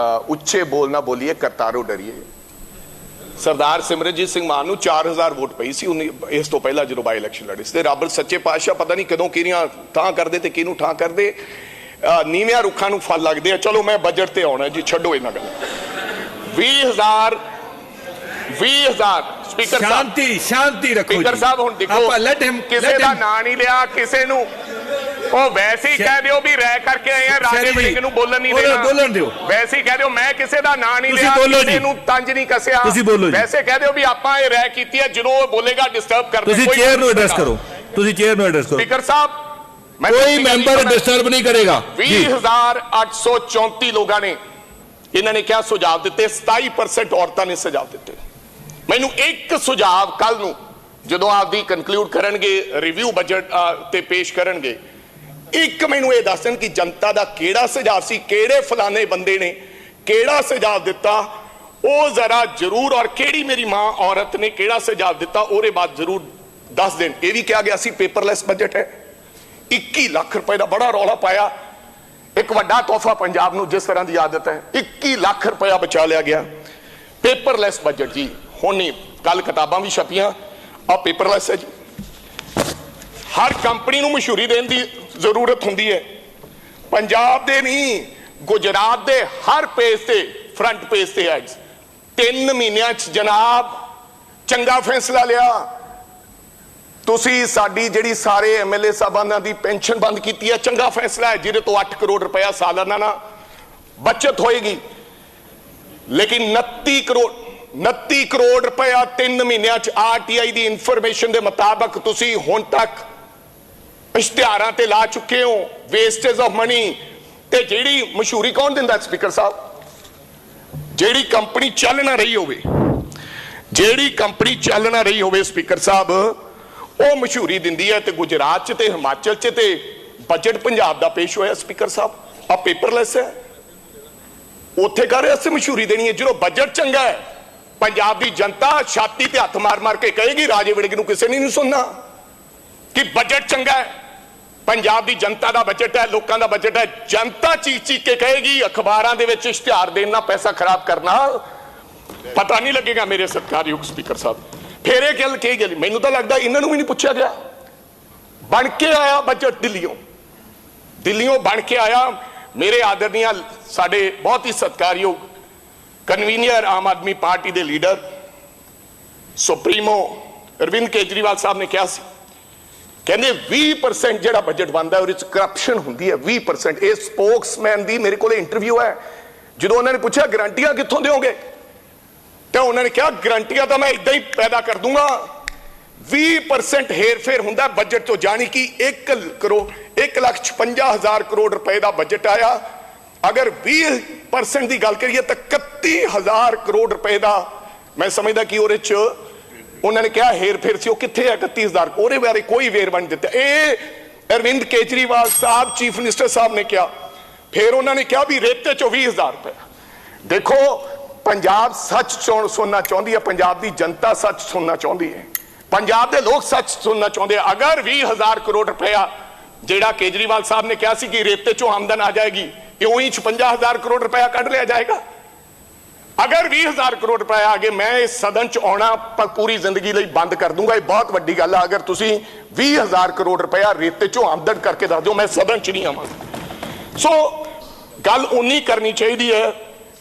ਉੱਚੇ ਬੋਲ ਨਾ ਬੋਲੀਏ ਕਰਤਾਰੋ ਡਰੀਏ ਸਰਦਾਰ ਸਿਮਰਨਜੀਤ ਸਿੰਘ ਮਾਨ ਨੂੰ 4000 ਵੋਟ ਪਈ ਸੀ ਇਸ ਤੋਂ ਪਹਿਲਾਂ ਜਦੋਂ ਬਾਈ ਇਲੈਕਸ਼ਨ ਲੜੇ ਸੀ ਤੇ ਰੱਬ ਸੱਚੇ ਪਾਤਸ਼ਾਹ ਪਤਾ ਨਹੀਂ ਕਦੋਂ ਕਿਹਨੀਆਂ ਠਾਂ ਕਰਦੇ ਤੇ ਕਿਹਨੂੰ ਠਾਂ ਕਰਦੇ ਨੀਵਿਆਂ ਰੁੱਖਾਂ ਨੂੰ ਫਲ ਲੱਗਦੇ ਆ ਚਲੋ ਮੈਂ ਬਜਟ ਤੇ ਆਉਣਾ ਜੀ ਛੱਡੋ ਇਹਨਾਂ ਗੱਲ 20000 ਸਪੀਕਰ ਸ਼ਾਂਤੀ ਰੱਖੋ ਸਪੀਕਰ ਸਾਹਿਬ ਹੁਣ ਦੇਖੋ ਕਿਸੇ ਦਾ ਨਾਂ ਨਹੀਂ ਲਿਆ ਕਿਸੇ ਨੂੰ ਉਹ ਵੈਸੇ ਹੀ ਕਹਿ ਦਿਓ ਵੀ ਰਹਿ ਕਰਕੇ ਆਏ ਆ ਰਾਜੇ ਵੜਿੰਗ ਨੂੰ ਬੋਲਣ ਨਹੀਂ ਦੇਣਾ ਬੋਲਣ ਦਿਓ ਵੈਸੇ ਹੀ ਕਹਿ ਦਿਓ ਮੈਂ ਕਿਸੇ ਦਾ ਨਾਂ ਨਹੀਂ ਲਿਆ ਕਿਸੇ ਨੂੰ ਤੰਜ ਨਹੀਂ ਕੱਸਿਆ ਵੈਸੇ ਕਹਿ ਦਿਓ ਵੀ ਆਪਾਂ ਇਹ ਰਹਿ ਕੀਤੀ ਹੈ ਜਦੋਂ ਉਹ ਬੋਲੇਗਾ ਡਿਸਟਰਬ ਕਰਦੇ ਤੁਸੀਂ ਚੇਅਰ ਨੂੰ ਐਡਰੈਸ ਕਰੋ ਸਪੀਕਰ ਸਾਹਿਬ ਕੋਈ ਮੈਂਬਰ ਡਿਸਟਰਬ ਨਹੀਂ ਕਰੇਗਾ 20834 ਲੋਕਾਂ ਨੇ ਇਹਨਾਂ ਨੇ ਕਿਹਾ ਸੁਝਾਅ ਦਿੱਤੇ 27% ਔਰਤਾਂ ਨੇ ਸੁਝਾਅ ਦਿੱਤੇ ਮੈਨੂੰ ਇੱਕ ਸੁਝਾਅ ਕੱਲ ਨੂੰ ਜਦੋਂ ਆਪਦੀ ਕਨਕਲੂਡ ਕਰਨਗੇ ਰਿਵਿਊ ਬਜਟ ਤੇ ਪੇਸ਼ ਕਰਨਗੇ ਇੱਕ ਮੈਨੂੰ ਇਹ ਦੱਸਣ ਕਿ ਜਨਤਾ ਦਾ ਕਿਹੜਾ ਸੁਝਾਅ ਸੀ ਕਿਹੜੇ ਫਲਾਣੇ ਬੰਦੇ ਨੇ ਕਿਹੜਾ ਸੁਝਾਅ ਦਿੱਤਾ ਉਹ ਜ਼ਰਾ ਜ਼ਰੂਰ ਔਰ ਕਿਹੜੀ ਮੇਰੀ ਮਾਂ ਔਰਤ ਨੇ ਕਿਹੜਾ ਸੁਝਾਅ ਦਿੱਤਾ ਉਹਦੇ ਬਾਅਦ ਜ਼ਰੂਰ ਦੱਸ ਦੇਣ ਇਹ ਵੀ ਕਿਹਾ ਗਿਆ ਸੀ ਪੇਪਰਲੈਸ ਬਜਟ ਹੈ 21 ਲੱਖ ਰੁਪਏ ਦਾ ਬੜਾ ਰੌਲਾ ਪਾਇਆ ਇੱਕ ਵੱਡਾ ਤੋਹਫਾ ਪੰਜਾਬ ਨੂੰ ਜਿਸ ਤਰ੍ਹਾਂ ਦੀ ਆਦਤ ਹੈ 21 ਲੱਖ ਰੁਪਇਆ ਬਚਾ ਲਿਆ ਗਿਆ ਪੇਪਰਲੈਸ ਬਜਟ ਜੀ ਹੁਣ ਨਹੀਂ ਕੱਲ ਕਿਤਾਬਾਂ ਵੀ ਛਪੀਆਂ ਆ ਪੇਪਰਲੈਸ ਹੈ ਜੀ ਹਰ ਕੰਪਨੀ ਨੂੰ ਮਸ਼ਹੂਰੀ ਦੇਣ ਦੀ ਜ਼ਰੂਰਤ ਹੁੰਦੀ ਹੈ ਪੰਜਾਬ ਦੇ ਨਹੀਂ ਗੁਜਰਾਤ ਦੇ ਹਰ ਪੇਜ ਤੇ ਫਰੰਟ ਪੇਜ ਤੇ ਐਡਸ 3 ਮਹੀਨਿਆਂ 'ਚ ਜਨਾਬ ਚੰਗਾ ਫੈਸਲਾ ਲਿਆ ਤੁਸੀਂ ਸਾਡੀ ਜਿਹੜੀ ਸਾਰੇ ਐਮਐਲਏ ਸਾਹਿਬਾਨਾਂ ਦੀ ਪੈਨਸ਼ਨ ਬੰਦ ਕੀਤੀ ਹੈ ਚੰਗਾ ਫੈਸਲਾ ਹੈ ਜਿਹਦੇ ਤੋਂ 8 ਕਰੋੜ ਰੁਪਇਆ ਸਾਲਾਨਾ ਨਾ ਬਚਤ ਹੋਏਗੀ ਲੇਕਿਨ 29 ਕਰੋੜ ਰੁਪਇਆ 3 ਮਹੀਨਿਆਂ 'ਚ ਆਰਟੀਆਈ ਦੀ ਇਨਫੋਰਮੇਸ਼ਨ ਦੇ ਮੁਤਾਬਕ ਤੁਸੀਂ ਹੁਣ ਤੱਕ ਇਸ਼ਤਿਹਾਰਾਂ ਤੇ ਲਾ ਚੁੱਕੇ ਹੋ ਵੇਸਟੇਜ ਆਫ ਮਨੀ ਤੇ ਜਿਹੜੀ ਮਸ਼ਹੂਰੀ ਕੌਣ ਦਿੰਦਾ ਸਪੀਕਰ ਸਾਹਿਬ ਜਿਹੜੀ ਕੰਪਨੀ ਚੱਲ ਨਾ ਰਹੀ ਹੋਵੇ ਸਪੀਕਰ ਸਾਹਿਬ ਉਹ ਮਸ਼ਹੂਰੀ ਦਿੰਦੀ ਹੈ ਤੇ ਗੁਜਰਾਤ 'ਚ ਤੇ ਹਿਮਾਚਲ 'ਚ ਤੇ ਬਜਟ ਪੰਜਾਬ ਦਾ ਪੇਸ਼ ਹੋਇਆ ਸਪੀਕਰ ਸਾਹਿਬ ਆ ਪੇਪਰਲੈਸ ਹੈ ਉੱਥੇ ਕਰ ਰਿਹਾ ਸੀ ਮਸ਼ਹੂਰੀ ਦੇਣੀ ਹੈ ਜਦੋਂ ਬਜਟ ਚੰਗਾ ਹੈ ਪੰਜਾਬ ਦੀ ਜਨਤਾ ਛਾਤੀ ਤੇ ਹੱਥ ਮਾਰ ਕੇ ਕਹੇਗੀ ਰਾਜੇ ਵੜਿੰਗ ਨੂੰ ਕਿਸੇ ਨੇ ਨਹੀਂ ਸੁਣਨਾ ਕਿ ਬਜਟ ਚੰਗਾ ਹੈ ਪੰਜਾਬ ਦੀ ਜਨਤਾ ਦਾ ਬਜਟ ਹੈ ਲੋਕਾਂ ਦਾ ਬਜਟ ਹੈ ਜਨਤਾ ਚੀਕ ਕੇ ਕਹੇਗੀ ਅਖਬਾਰਾਂ ਦੇ ਵਿੱਚ ਇਸ਼ਤਿਹਾਰ ਦੇਣ ਨਾਲ ਪੈਸਾ ਖਰਾਬ ਕਰਨਾ ਪਤਾ ਨਹੀਂ ਲੱਗੇਗਾ ਮੇਰੇ ਸਤਿਕਾਰਯੋਗ ਸਪੀਕਰ ਸਾਹਿਬ ਫਿਰ ਇਹ ਗੱਲ ਕਹੀ ਗਈ ਮੈਨੂੰ ਤਾਂ ਲੱਗਦਾ ਇਹਨਾਂ ਨੂੰ ਵੀ ਨਹੀਂ ਪੁੱਛਿਆ ਗਿਆ ਬਣ ਕੇ ਆਇਆ ਬਜਟ ਦਿੱਲੀੋਂ ਬਣ ਕੇ ਆਇਆ ਮੇਰੇ ਆਦਰਨੀय ਸਾਡੇ ਬਹੁਤ ਹੀ ਸਤਿਕਾਰਯੋਗ ਕਨਵੀਨਰ ਆਮ ਆਦਮੀ ਪਾਰਟੀ ਦੇ ਲੀਡਰ ਸੁਪਰੀਮੋ ਅਰਵਿੰਦ ਕੇਜਰੀਵਾਲ ਸਾਹਿਬ ਨੇ ਕਿਹਾ ਸੀ ਕਹਿੰਦੇ 20% ਜਿਹੜਾ ਬਜਟ ਬਣਦਾ ਉਹਦੇ ਵਿੱਚ ਕਰਪਸ਼ਨ ਹੁੰਦੀ ਹੈ 20% ਇਹ ਸਪੋਕਸਮੈਨ ਦੀ ਮੇਰੇ ਕੋਲ ਇੰਟਰਵਿਊ ਹੈ ਜਦੋਂ ਉਹਨਾਂ ਨੇ ਪੁੱਛਿਆ ਗਰੰਟੀਆਂ ਕਿੱਥੋਂ ਦਿਓਗੇ ਤੇ ਉਹਨਾਂ ਨੇ ਕਿਹਾ ਗਰੰਟੀਆਂ ਤਾਂ ਮੈਂ ਇਦਾਂ ਹੀ ਪੈਦਾ ਕਰ ਦੂੰਗਾ 20% ਹੇਰ-ਫੇਰ ਹੁੰਦਾ ਬਜਟ ਤੋਂ ਜਾਣੀ ਕਿ 1,56,000 ਕਰੋੜ ਰੁਪਏ ਦਾ ਬਜਟ ਆਇਆ ਅਗਰ 20% ਦੀ ਗੱਲ ਕਰੀਏ ਤਾਂ 31,000 ਕਰੋੜ ਰੁਪਏ ਦਾ ਮੈਂ ਸਮਝਦਾ ਕਿ ਉਹਦੇ 'ਚ ਉਹਨਾਂ ਨੇ ਕਿਹਾ ਹੇਰ-ਫੇਰ ਸੀ ਉਹ ਕਿੱਥੇ ਹੈ 31,000 ਉਹਦੇ ਬਾਰੇ ਕੋਈ ਵੇਰਵਾ ਨਹੀਂ ਦਿੱਤਾ ਇਹ ਅਰਵਿੰਦ ਕੇਜਰੀਵਾਲ ਸਾਹਿਬ ਚੀਫ ਮਿਨਿਸਟਰ ਸਾਹਿਬ ਨੇ ਕਿਹਾ ਫਿਰ ਉਹਨਾਂ ਨੇ ਕਿਹਾ ਵੀ ਰੇਤੇ 'ਚੋਂ 20,000 ਰੁਪਏ ਦੇਖੋ ਪੰਜਾਬ ਸੱਚ ਸੁਣਨਾ ਚਾਹੁੰਦੀ ਹੈ ਪੰਜਾਬ ਦੀ ਜਨਤਾ ਸੱਚ ਸੁਣਨਾ ਚਾਹੁੰਦੀ ਹੈ ਪੰਜਾਬ ਦੇ ਲੋਕ ਸੱਚ ਸੁਣਨਾ ਚਾਹੁੰਦੇ ਆ ਅਗਰ 20,000 ਕਰੋੜ ਰੁਪਇਆ ਜਿਹੜਾ ਕੇਜਰੀਵਾਲ ਸਾਹਿਬ ਨੇ ਕਿਹਾ ਸੀ ਕਿ ਰੇਤੇ 'ਚੋਂ ਆਮਦਨ ਆ ਜਾਏਗੀ ਇਉਂ ਹੀ 56,000 ਕਰੋੜ ਰੁਪਇਆ ਕੱਢ ਲਿਆ ਜਾਏਗਾ अगर 20,000 करोड़ रुपए आ गए मैं इस सदन च आना पर पूरी जिंदगी ਲਈ ਬੰਦ ਕਰ ਦੂੰਗਾ। ਇਹ ਬਹੁਤ ਵੱਡੀ ਗੱਲ ਆ। ਅਗਰ ਤੁਸੀਂ 20,000 ਕਰੋੜ ਰੁਪਇਆ ਰੇਤੇ ਚੋਂ ਆਮਦਨ ਕਰਕੇ ਦੱਸ ਦਿਓ ਮੈਂ ਸਦਨ ਚ ਨਹੀਂ ਆਵਾਂਗਾ। ਸੋ ਗੱਲ ਉਨੀ ਕਰਨੀ ਚਾਹੀਦੀ ਹੈ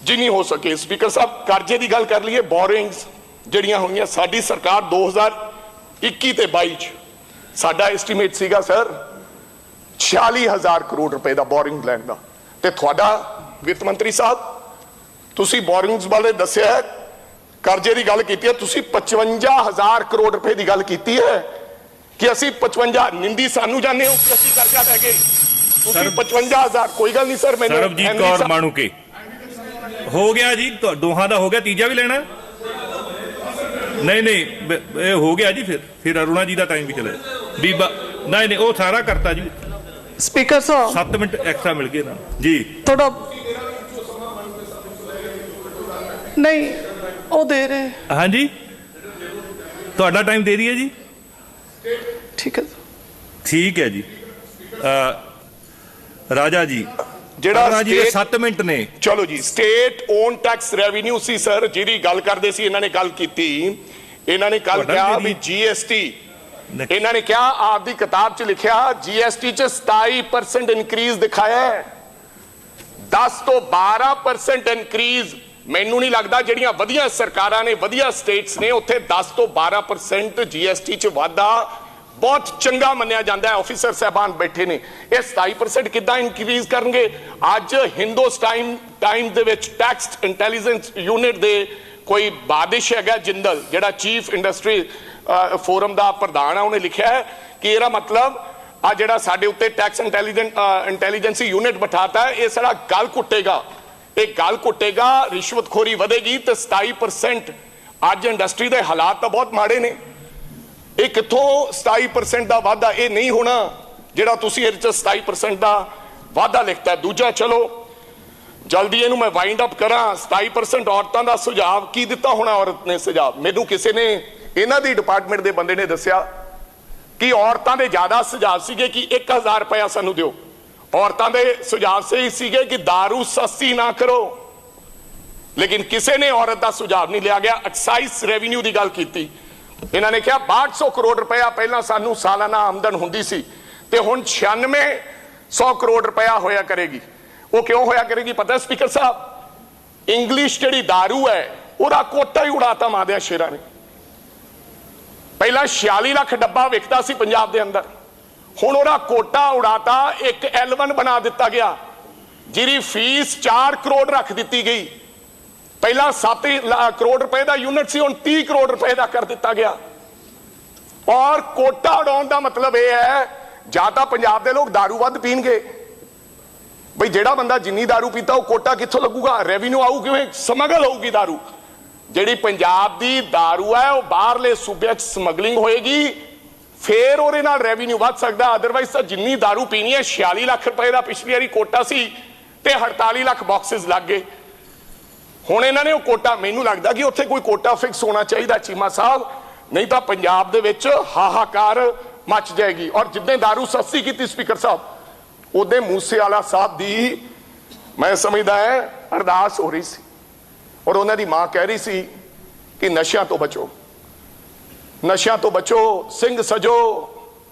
ਜਿੰਨੀ ਹੋ ਸਕੇ। ਸਪੀਕਰ ਸਾਹਿਬ ਕਰਜ਼ੇ ਦੀ ਗੱਲ ਕਰ ਲਈਏ। ਬੋਰਿੰਗਸ ਜਿਹੜੀਆਂ ਹੋਈਆਂ ਸਾਡੀ ਸਰਕਾਰ 2021 ਤੇ 22 ਚ ਸਾਡਾ ਐਸਟੀਮੇਟ ਸੀਗਾ ਸਰ 46,000 ਕਰੋੜ ਰੁਪਏ ਦਾ ਬੋਰਿੰਗ ਲੈਣ ਦਾ, ਤੇ ਤੁਹਾਡਾ ਵਿੱਤ ਮੰਤਰੀ ਸਾਹਿਬ ਤੁਸੀਂ ਬੋਰਿੰਗਸ ਵਾਲੇ ਦੱਸਿਆ ਕਰਜ਼ੇ ਦੀ ਗੱਲ ਕੀਤੀ ਹੈ, ਤੁਸੀਂ 55,000 ਕਰੋੜ ਰੁਪਏ ਦੀ ਗੱਲ ਕੀਤੀ ਹੈ ਕਿ ਅਸੀਂ 55 ਨਿੰਦੀ ਸਾਨੂੰ ਜਾਣਦੇ ਹੋ ਕਿ ਅਸੀਂ ਕਰਜ਼ਾ ਲੈ ਗਏ। ਤੁਸੀਂ 55,000 ਕੋਈ ਗੱਲ ਨਹੀਂ ਸਰ। ਮੈਨੂੰ ਸਰਬਜੀਤ ਕੌਰ ਮਾਣੂਕੇ ਹੋ ਗਿਆ ਜੀ, ਦੋਹਾਂ ਦਾ ਹੋ ਗਿਆ, ਤੀਜਾ ਵੀ ਲੈਣਾ? ਨਹੀਂ ਇਹ ਹੋ ਗਿਆ ਜੀ। ਫਿਰ ਅਰੁਣਾ ਜੀ ਦਾ ਟਾਈਮ ਵੀ ਚਲੇ ਬੀਬਾ। ਨਹੀਂ ਉਹ ਸਾਰਾ ਕਰਤਾ ਜੀ। ਸਪੀਕਰ ਸਾਹਿਬ 7 ਮਿੰਟ ਐਕਸਟਰਾ ਮਿਲ ਗਏ ਨਾ ਜੀ ਥੋੜਾ ਨਹੀਂ ਉਹ ਦੇ ਰਹੇ। ਹਾਂਜੀ ਤੁਹਾਡਾ ਟਾਈਮ ਦੇ ਦਈਏ ਜੀ। ਠੀਕ ਹੈ ਜੀ। ਰਾਜਾ ਜੀ ਜਿਹੜਾ ਜੀ 7 ਮਿੰਟ ਨੇ। ਚਲੋ ਜੀ ਸਟੇਟ ਓਨ ਟੈਕਸ ਰੈਵਨਿਊ ਸੀ ਸਰ ਜਿਹਦੀ ਗੱਲ ਕਰਦੇ ਸੀ। ਇਹਨਾਂ ਨੇ ਗੱਲ ਕੀਤੀ, ਇਹਨਾਂ ਨੇ ਕੱਲ ਕਿਹਾ ਵੀ ਜੀਐਸਟੀ, ਇਹਨਾਂ ਨੇ ਕਿਹਾ ਆਪਦੀ ਕਿਤਾਬ 'ਚ ਲਿਖਿਆ ਜੀਐਸਟੀ 'ਚ 27% ਇਨਕਰੀਜ਼ ਦਿਖਾਇਆ ਹੈ। 10 ਤੋਂ 12% ਇਨਕਰੀਜ਼। ਮੈਨੂੰ ਨਹੀਂ ਲੱਗਦਾ ਜਿਹੜੀਆਂ ਵਧੀਆ ਸਰਕਾਰਾਂ ਨੇ ਵਧੀਆ ਸਟੇਟਸ ਨੇ ਉੱਥੇ 10 ਤੋਂ 12% ਜੀਐਸਟੀ 'ਚ ਵਾਧਾ ਬਹੁਤ ਚੰਗਾ ਮੰਨਿਆ ਜਾਂਦਾ ਹੈ। ਆਫੀਸਰ ਸਾਹਿਬਾਨ ਬੈਠੇ ਨੇ। ਇਹ 27% ਕਿੱਦਾਂ ਇਨਕਰੀਜ਼ ਕਰਨਗੇ? ਅੱਜ ਹਿੰਦੁਸਤਾਨ ਟਾਈਮਸ ਦੇ ਵਿੱਚ ਟੈਕਸ ਇੰਟੈਲੀਜੈਂਸ ਯੂਨਿਟ ਦੇ ਕੋਈ ਬਾਦਿਸ਼ ਹੈਗਾ ਜਿੰਦਲ, ਜਿਹੜਾ ਚੀਫ ਇੰਡਸਟਰੀ ਫੋਰਮ ਦਾ ਪ੍ਰਧਾਨ ਆ, ਉਹਨੇ ਲਿਖਿਆ ਹੈ ਕਿ ਇਹਦਾ ਮਤਲਬ ਆ ਜਿਹੜਾ ਸਾਡੇ ਉੱਤੇ ਟੈਕਸ ਇੰਟੈਲੀਜੈਂਸੀ ਯੂਨਿਟ ਬਿਠਾਤਾ ਹੈ ਇਹ ਸਾਡਾ ਗਲ ਘੁੱਟੇਗਾ। ਇਹ ਗਲ ਘੁੱਟੇਗਾ, ਰਿਸ਼ਵਤਖੋਰੀ ਵਧੇਗੀ ਤੇ 27%। ਅੱਜ ਇੰਡਸਟਰੀ ਦੇ ਹਾਲਾਤ ਤਾਂ ਬਹੁਤ ਮਾੜੇ ਨੇ। ਇਹ ਕਿੱਥੋਂ 27% ਦਾ ਵਾਧਾ? ਇਹ ਨਹੀਂ ਹੋਣਾ ਜਿਹੜਾ ਤੁਸੀਂ ਇਹਦੇ 'ਚ 27% ਦਾ ਵਾਧਾ ਲਿਖਤਾ। ਦੂਜਾ ਚਲੋ ਜਲਦੀ ਇਹਨੂੰ ਮੈਂ ਵਾਈਂਡ ਅਪ ਕਰਾਂ। 27% ਔਰਤਾਂ ਦਾ ਸੁਝਾਅ ਕੀ ਦਿੱਤਾ ਹੋਣਾ? ਔਰਤ ਨੇ ਸੁਝਾਅ ਮੈਨੂੰ ਕਿਸੇ ਨੇ ਇਹਨਾਂ ਦੀ ਡਿਪਾਰਟਮੈਂਟ ਦੇ ਬੰਦੇ ਨੇ ਦੱਸਿਆ ਕਿ ਔਰਤਾਂ ਦੇ ਜ਼ਿਆਦਾ ਸੁਝਾਅ ਸੀਗੇ ਕਿ 1,000 ਰੁਪਇਆ ਸਾਨੂੰ ਦਿਓ। ਔਰਤਾਂ ਦੇ ਸੁਝਾਅ ਸਹੀ ਸੀਗੇ ਕਿ ਦਾਰੂ ਸਸਤੀ ਨਾ ਕਰੋ, ਲੇਕਿਨ ਕਿਸੇ ਨੇ ਔਰਤ ਦਾ ਸੁਝਾਅ ਨਹੀਂ ਲਿਆ ਗਿਆ। ਐਕਸਾਈਜ਼ ਰੈਵਨਿਊ ਦੀ ਗੱਲ ਕੀਤੀ। ਇਹਨਾਂ ਨੇ ਕਿਹਾ 6200 ਕਰੋੜ ਰੁਪਇਆ ਪਹਿਲਾਂ ਸਾਨੂੰ ਸਾਲਾਨਾ ਆਮਦਨ ਹੁੰਦੀ ਸੀ ਤੇ ਹੁਣ 9600 ਕਰੋੜ ਰੁਪਇਆ ਹੋਇਆ ਕਰੇਗੀ। ਉਹ ਕਿਉਂ ਹੋਇਆ ਕਰੇਗੀ ਪਤਾ ਸਪੀਕਰ ਸਾਹਿਬ? ਇੰਗਲਿਸ਼ ਜਿਹੜੀ ਦਾਰੂ ਹੈ ਉਹਦਾ ਕੋਟਾ ਹੀ ਉਡਾਤਾ ਮਾਦਿਆ ਸ਼ੇਰਾਂ ਨੇ। ਪਹਿਲਾਂ 46 ਲੱਖ ਡੱਬਾ ਵਿਕਦਾ ਸੀ ਪੰਜਾਬ ਦੇ ਅੰਦਰ, ਹੁਣ ਉਹਦਾ ਕੋਟਾ ਉਡਾਤਾ। ਇੱਕ L1 ਬਣਾ ਦਿੱਤਾ ਗਿਆ ਜਿਹਦੀ ਫੀਸ 4 ਕਰੋੜ ਰੱਖ ਦਿੱਤੀ ਗਈ। ਪਹਿਲਾਂ 7 ਕਰੋੜ ਰੁਪਏ ਦਾ ਯੂਨਿਟ ਸੀ, ਹੁਣ 30 ਕਰੋੜ ਰੁਪਏ ਦਾ ਕਰ ਦਿੱਤਾ ਗਿਆ। ਔਰ ਕੋਟਾ ਉਡਾਉਣ ਦਾ ਮਤਲਬ ਇਹ ਹੈ ਜਾਂ ਤਾਂ ਪੰਜਾਬ ਦੇ ਲੋਕ ਦਾਰੂ ਵੱਧ ਪੀਣਗੇ। ਬਈ ਜਿਹੜਾ ਬੰਦਾ ਜਿੰਨੀ ਦਾਰੂ ਪੀਤਾ ਉਹ ਕੋਟਾ ਕਿੱਥੋਂ ਲੱਗੂਗਾ? ਰੈਵਨਿਊ ਆਊ ਕਿਵੇਂ? ਸਮਗਲ ਹੋਊਗੀ ਦਾਰੂ। ਜਿਹੜੀ ਪੰਜਾਬ ਦੀ ਦਾਰੂ ਹੈ ਉਹ ਬਾਹਰਲੇ ਸੂਬਿਆਂ 'ਚ ਸਮਗਲਿੰਗ ਹੋਏਗੀ, ਫੇਰ ਉਹਦੇ ਨਾਲ ਰੈਵਨਿਊ ਵੱਧ ਸਕਦਾ। ਅਦਰਵਾਈਜ਼ ਤਾਂ ਜਿੰਨੀ ਦਾਰੂ ਪੀਣੀ ਹੈ 46 ਲੱਖ ਰੁਪਏ ਦਾ ਪਿਛਲੀ ਵਾਰੀ ਕੋਟਾ ਸੀ ਤੇ 48 ਲੱਖ ਬਾਕਸਿਸ ਲੱਗ ਗਏ। ਹੁਣ ਇਹਨਾਂ ਨੇ ਉਹ ਕੋਟਾ, ਮੈਨੂੰ ਲੱਗਦਾ ਕਿ ਉੱਥੇ ਕੋਈ ਕੋਟਾ ਫਿਕਸ ਹੋਣਾ ਚਾਹੀਦਾ ਚੀਮਾ ਸਾਹਿਬ, ਨਹੀਂ ਤਾਂ ਪੰਜਾਬ ਦੇ ਵਿੱਚ ਹਾਹਾਕਾਰ ਮਚ ਜਾਏਗੀ। ਔਰ ਜਿੱਦਾਂ ਦਾਰੂ ਸਸਤੀ ਕੀਤੀ ਸਪੀਕਰ ਸਾਹਿਬ, ਉਹਦੇ ਮੂਸੇਵਾਲਾ ਸਾਹਿਬ ਦੀ ਮੈਂ ਸਮਝਦਾ ਹੈ ਅਰਦਾਸ ਹੋ ਰਹੀ ਸੀ ਔਰ ਉਹਨਾਂ ਦੀ ਮਾਂ ਕਹਿ ਰਹੀ ਸੀ ਕਿ ਨਸ਼ਿਆਂ ਤੋਂ ਬਚੋ, ਨਸ਼ਿਆਂ ਤੋਂ ਬਚੋ, ਸਿੰਘ ਸਜੋ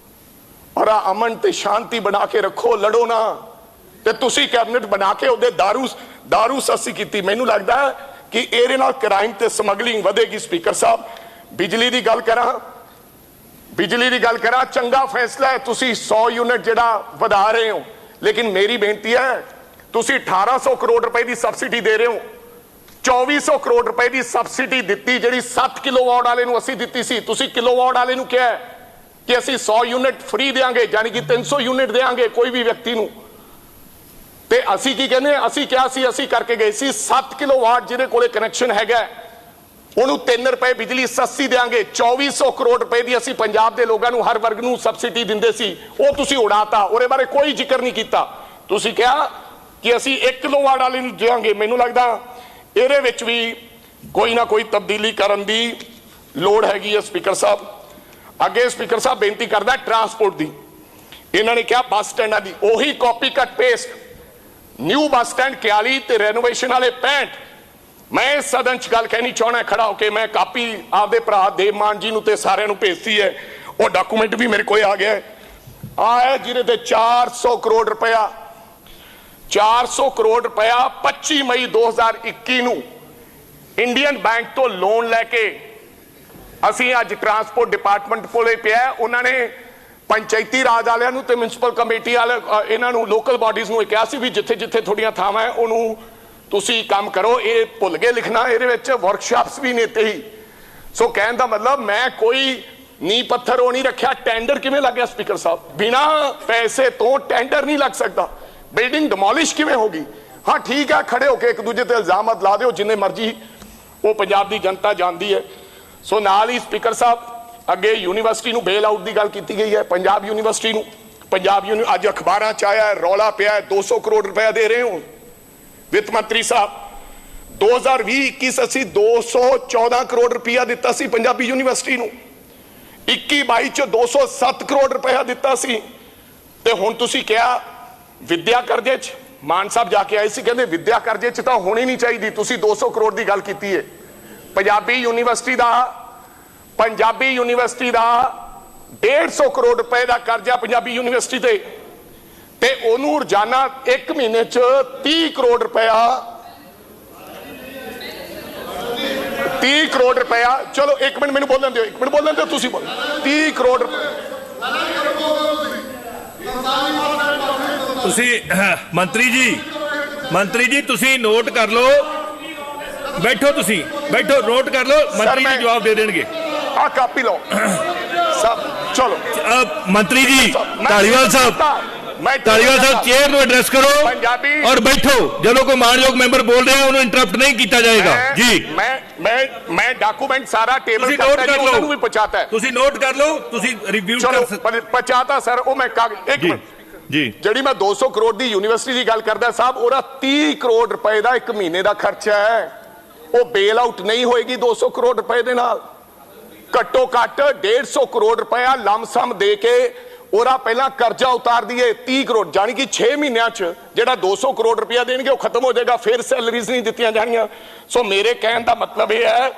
ਔਰ ਅਮਨ ਤੇ ਸ਼ਾਂਤੀ ਬਣਾ ਕੇ ਰੱਖੋ, ਲੜੋ ਨਾ। ਤੇ ਤੁਸੀਂ ਕੈਬਨਿਟ ਬਣਾ ਕੇ ਉਹਦੇ ਦਾਰੂ ਸਸਤੀ ਕੀਤੀ। ਮੈਨੂੰ ਲੱਗਦਾ ਹੈ ਕਿ ਇਹਦੇ ਨਾਲ ਕ੍ਰਾਈਮ ਤੇ ਸਮਗਲਿੰਗ ਵਧੇਗੀ। ਸਪੀਕਰ ਸਾਹਿਬ ਬਿਜਲੀ ਦੀ ਗੱਲ ਕਰਾਂ, ਚੰਗਾ ਫੈਸਲਾ ਹੈ ਤੁਸੀਂ 100 ਯੂਨਿਟ ਜਿਹੜਾ ਵਧਾ ਰਹੇ ਹੋ, ਲੇਕਿਨ ਮੇਰੀ ਬੇਨਤੀ ਹੈ ਤੁਸੀਂ 1800 ਕਰੋੜ ਰੁਪਏ ਦੀ ਸਬਸਿਡੀ ਦੇ ਰਹੇ ਹੋ। 2400 ਕਰੋੜ ਰੁਪਏ ਦੀ ਸਬਸਿਡੀ ਦਿੱਤੀ ਜਿਹੜੀ 7 ਕਿਲੋਵਾਟ ਵਾਲੇ ਨੂੰ ਅਸੀਂ ਦਿੱਤੀ ਸੀ। ਤੁਸੀਂ ਕਿਲੋਵਾਟ ਵਾਲੇ ਨੂੰ ਕਿਹਾ ਕਿ ਅਸੀਂ 100 ਯੂਨਿਟ ਫ੍ਰੀ ਦੇਾਂਗੇ, ਯਾਨੀ ਕਿ 300 ਯੂਨਿਟ ਦੇਾਂਗੇ ਕੋਈ ਵੀ ਵਿਅਕਤੀ ਨੂੰ। ਤੇ ਅਸੀਂ ਕੀ ਕਹਿੰਦੇ? ਅਸੀਂ ਕਿਹਾ ਸੀ, ਅਸੀਂ ਕਰਕੇ ਗਏ ਸੀ 7 ਕਿਲੋਵਾਟ ਜਿਹਦੇ ਕੋਲੇ ਕਨੈਕਸ਼ਨ ਹੈਗਾ ਉਹਨੂੰ 3 ਰੁਪਏ ਬਿਜਲੀ ਸਸਤੀ ਦੇਾਂਗੇ। 2400 ਕਰੋੜ ਰੁਪਏ ਦੀ ਅਸੀਂ ਪੰਜਾਬ ਦੇ ਲੋਕਾਂ ਨੂੰ ਹਰ ਵਰਗ ਨੂੰ ਸਬਸਿਡੀ ਦਿੰਦੇ ਸੀ, ਉਹ ਤੁਸੀਂ ਉਡਾਤਾ। ਉਹਦੇ ਬਾਰੇ ਕੋਈ ਜ਼ਿਕਰ ਨਹੀਂ ਕੀਤਾ। ਤੁਸੀਂ ਕਿਹਾ ਕਿ ਅਸੀਂ 1 ਕਿਲੋਵਾਟ ਵਾਲੇ ਨੂੰ ਦੇਾਂਗੇ। ਮੈਨੂੰ ਲੱਗਦਾ ਇਹਦੇ ਵਿੱਚ ਵੀ ਕੋਈ ਨਾ ਕੋਈ ਤਬਦੀਲੀ ਕਰਨ ਦੀ ਲੋੜ ਹੈਗੀ ਹੈ ਸਪੀਕਰ ਸਾਹਿਬ। ਅੱਗੇ ਸਪੀਕਰ ਸਾਹਿਬ ਬੇਨਤੀ ਕਰਦਾ ਟਰਾਂਸਪੋਰਟ ਦੀ। ਇਹਨਾਂ ਨੇ ਕਿਹਾ ਬੱਸ ਸਟੈਂਡਾਂ ਦੀ ਉਹੀ ਕਾਪੀ ਕੱਟ ਪੇਸਟ, ਨਿਊ ਬੱਸ ਸਟੈਂਡ 41 ਤੇ ਰੈਨੋਵੇਸ਼ਨ ਵਾਲੇ 65। ਮੈਂ ਸਦਨ 'ਚ ਗੱਲ ਕਹਿਣੀ ਚਾਹਣਾ ਖੜਾ ਹੋ ਕੇ। ਮੈਂ ਕਾਪੀ ਆਪਦੇ ਭਰਾ ਦੇਵ ਮਾਨ ਜੀ ਨੂੰ ਤੇ ਸਾਰਿਆਂ ਨੂੰ ਭੇਜਤੀ ਹੈ, ਉਹ ਡਾਕੂਮੈਂਟ ਵੀ ਮੇਰੇ ਕੋਲ ਆ ਗਿਆ ਹੈ। ਆ ਹੈ ਜਿਹਦੇ ਤੇ 400 ਕਰੋੜ ਰੁਪਇਆ 400 ਕਰੋੜ ਰੁਪਇਆ 25 ਮਈ 2021 ਨੂੰ ਇੰਡੀਅਨ ਬੈਂਕ ਤੋਂ ਲੋਨ ਲੈ ਕੇ ਅਸੀਂ ਅੱਜ ਟਰਾਂਸਪੋਰਟ ਡਿਪਾਰਟਮੈਂਟ ਕੋਲੇ ਪਿਆ। ਉਹਨਾਂ ਨੇ ਪੰਚਾਇਤੀ ਰਾਜ ਵਾਲਿਆਂ ਨੂੰ ਤੇ ਮਿਊਨਿਸਪਲ ਕਮੇਟੀ ਵਾਲੇ ਇਹਨਾਂ ਨੂੰ ਲੋਕਲ ਬਾਡੀਜ਼ ਨੂੰ ਕਿਹਾ ਸੀ ਵੀ ਜਿੱਥੇ ਜਿੱਥੇ ਤੁਹਾਡੀਆਂ ਥਾਵਾਂ ਹੈ ਉਹਨੂੰ ਤੁਸੀਂ ਕੰਮ ਕਰੋ। ਇਹ ਭੁੱਲ ਗਏ ਲਿਖਣਾ, ਇਹਦੇ ਵਿੱਚ ਵਰਕਸ਼ਾਪਸ ਵੀ ਨੇ ਤੇ ਹੀ। ਸੋ ਕਹਿਣ ਦਾ ਮਤਲਬ ਮੈਂ ਕੋਈ ਨੀ ਪੱਥਰ ਉਹ ਨਹੀਂ ਰੱਖਿਆ। ਟੈਂਡਰ ਕਿਵੇਂ ਲੱਗ ਗਿਆ ਸਪੀਕਰ ਸਾਹਿਬ? ਬਿਨਾ ਪੈਸੇ ਤੋਂ ਟੈਂਡਰ ਨਹੀਂ ਲੱਗ ਸਕਦਾ। ਬਿਲਡਿੰਗ ਡਿਮੋਲਿਸ਼ ਕਿਵੇਂ ਹੋਗੀ? ਹਾਂ ਠੀਕ ਹੈ, ਖੜੇ ਹੋ ਕੇ ਇੱਕ ਦੂਜੇ ਤੇ ਇਲਜ਼ਾਮਾਤ ਲਾ ਦਿਓ ਜਿੰਨੇ ਮਰਜ਼ੀ, ਉਹ ਪੰਜਾਬ ਦੀ ਜਨਤਾ ਜਾਣਦੀ ਹੈ। ਸੋ ਨਾਲ ਹੀ ਸਪੀਕਰ ਸਾਹਿਬ ਅੱਗੇ ਯੂਨੀਵਰਸਿਟੀ ਨੂੰ ਬੇਲ ਆਊਟ ਦੀ ਗੱਲ ਕੀਤੀ ਗਈ ਹੈ। ਪੰਜਾਬ ਯੂਨੀਵਰਸਿਟੀ ਨੂੰ ਅੱਜ ਅਖਬਾਰਾਂ 'ਚ ਆਇਆ ਰੌਲਾ ਪਿਆ 200 ਕਰੋੜ ਰੁਪਇਆ ਦੇ ਰਹੇ ਹੋ ਵਿੱਤ ਮੰਤਰੀ ਸਾਹਿਬ। 2020-21 ਅਸੀਂ 214 ਕਰੋੜ ਰੁਪਇਆ ਦਿੱਤਾ ਸੀ ਪੰਜਾਬੀ ਯੂਨੀਵਰਸਿਟੀ ਨੂੰ। 21-22 ਚ 207 ਕਰੋੜ ਰੁਪਇਆ ਦਿੱਤਾ ਸੀ। ਤੇ ਹੁਣ ਤੁਸੀਂ ਕਿਹਾ ਵਿਦਿਆ ਕਰਜ਼ੇ 'ਚ, ਮਾਨ ਸਾਹਿਬ ਜਾ ਕੇ ਆਏ ਸੀ, ਕਹਿੰਦੇ ਵਿਦਿਆ ਕਰਜ਼ੇ 'ਚ ਤਾਂ ਹੋਣੀ ਨਹੀਂ ਚਾਹੀਦੀ। ਤੁਸੀਂ 200 ਕਰੋੜ ਦੀ ਗੱਲ ਕੀਤੀ ਹੈ। ਪੰਜਾਬੀ ਯੂਨੀਵਰਸਿਟੀ ਦਾ 150 ਕਰੋੜ ਰੁਪਏ ਦਾ ਕਰਜ਼ਾ ਪੰਜਾਬੀ ਯੂਨੀਵਰਸਿਟੀ ਤੇ ਉਹਨੂੰ ਰੋਜ਼ਾਨਾ 1 ਮਹੀਨੇ 'ਚ 30 ਕਰੋੜ ਰੁਪਇਆ 30 ਕਰੋੜ ਰੁਪਇਆ। ਚਲੋ 1 ਮਿੰਟ ਮੈਨੂੰ ਬੋਲਣ ਦਿਓ, 1 ਮਿੰਟ ਬੋਲਣ ਦਿਓ, ਤੁਸੀਂ ਬੋਲੋ। 30 ਕਰੋੜ ਤੁਸੀਂ ਮੰਤਰੀ ਜੀ ਤੁਸੀਂ ਨੋਟ ਕਰ ਲਓ। ਬੈਠੋ, ਤੁਸੀਂ ਬੈਠੋ, ਨੋਟ ਕਰ ਲਓ, ਮੰਤਰੀ ਜੀ ਜਵਾਬ ਦੇ ਦੇਣਗੇ। ਆ ਕਾਪੀ ਲਓ ਸਭ। ਚਲੋ ਮੰਤਰੀ ਜੀ ਧਾਲੀਵਾਲ ਸਾਹਿਬ ਚੇਅਰ ਨੂੰ ਐਡਰੈਸ ਕਰੋ ਔਰ ਬੈਠੋ। ਜਦੋਂ ਕੋਈ ਮਾਨਯੋਗ ਮੈਂਬਰ ਬੋਲ ਰਿਹਾ ਉਹਨੂੰ ਇੰਟਰਪਟ ਨਹੀਂ ਕੀਤਾ ਜਾਏਗਾ ਜੀ। ਮੈਂ ਡਾਕੂਮੈਂਟ ਸਾਰਾ ਟੇਬਲ ਕਰਤਾ ਜੀ, ਉਹਨਾਂ ਨੂੰ ਵੀ ਪਹੁੰਚਾਤਾ ਹੈ। ਤੁਸੀਂ ਨੋਟ ਕਰ ਲਓ, ਤੁਸੀਂ ਰਿਵਿਊ ਕਰ ਸਕਦੇ। ਪਹੁੰਚਾਤਾ ਸਰ, ਉਹ ਮੈਂ ਇੱਕ ਮਿੰਟ ਜੀ। ਜਿਹੜੀ ਮੈਂ 200 ਕਰੋੜ ਦੀ ਯੂਨੀਵਰਸਿਟੀ ਦੀ ਗੱਲ ਕਰਦਾ ਸਾਹਿਬ, ਉਹਦਾ 30 ਕਰੋੜ ਰੁਪਏ ਦਾ 1 ਮਹੀਨੇ ਦਾ ਖਰਚਾ ਹੈ। ਉਹ ਬੇਲ ਆਊਟ ਨਹੀਂ ਹੋਏਗੀ 200 ਕਰੋੜ ਰੁਪਏ ਦੇ ਨਾਲ। ਘੱਟੋ ਘੱਟ 150 ਕਰੋੜ ਰੁਪਇਆ ਲਮਸਮ ਦੇ ਕੇ ਉਹਦਾ ਪਹਿਲਾਂ ਕਰਜ਼ਾ ਉਤਾਰ ਦਈਏ 30 ਕਰੋੜ, ਜਾਨੀ ਕਿ 6 ਮਹੀਨਿਆਂ 'ਚ ਜਿਹੜਾ 200 ਕਰੋੜ ਰੁਪਇਆ ਦੇਣਗੇ ਉਹ ਖਤਮ ਹੋ ਜਾਏਗਾ, ਫਿਰ ਸੈਲਰੀਜ਼ ਨਹੀਂ ਦਿੱਤੀਆਂ ਜਾਣੀਆਂ। ਸੋ ਮੇਰੇ ਕਹਿਣ ਦਾ ਮਤਲਬ ਇਹ ਹੈ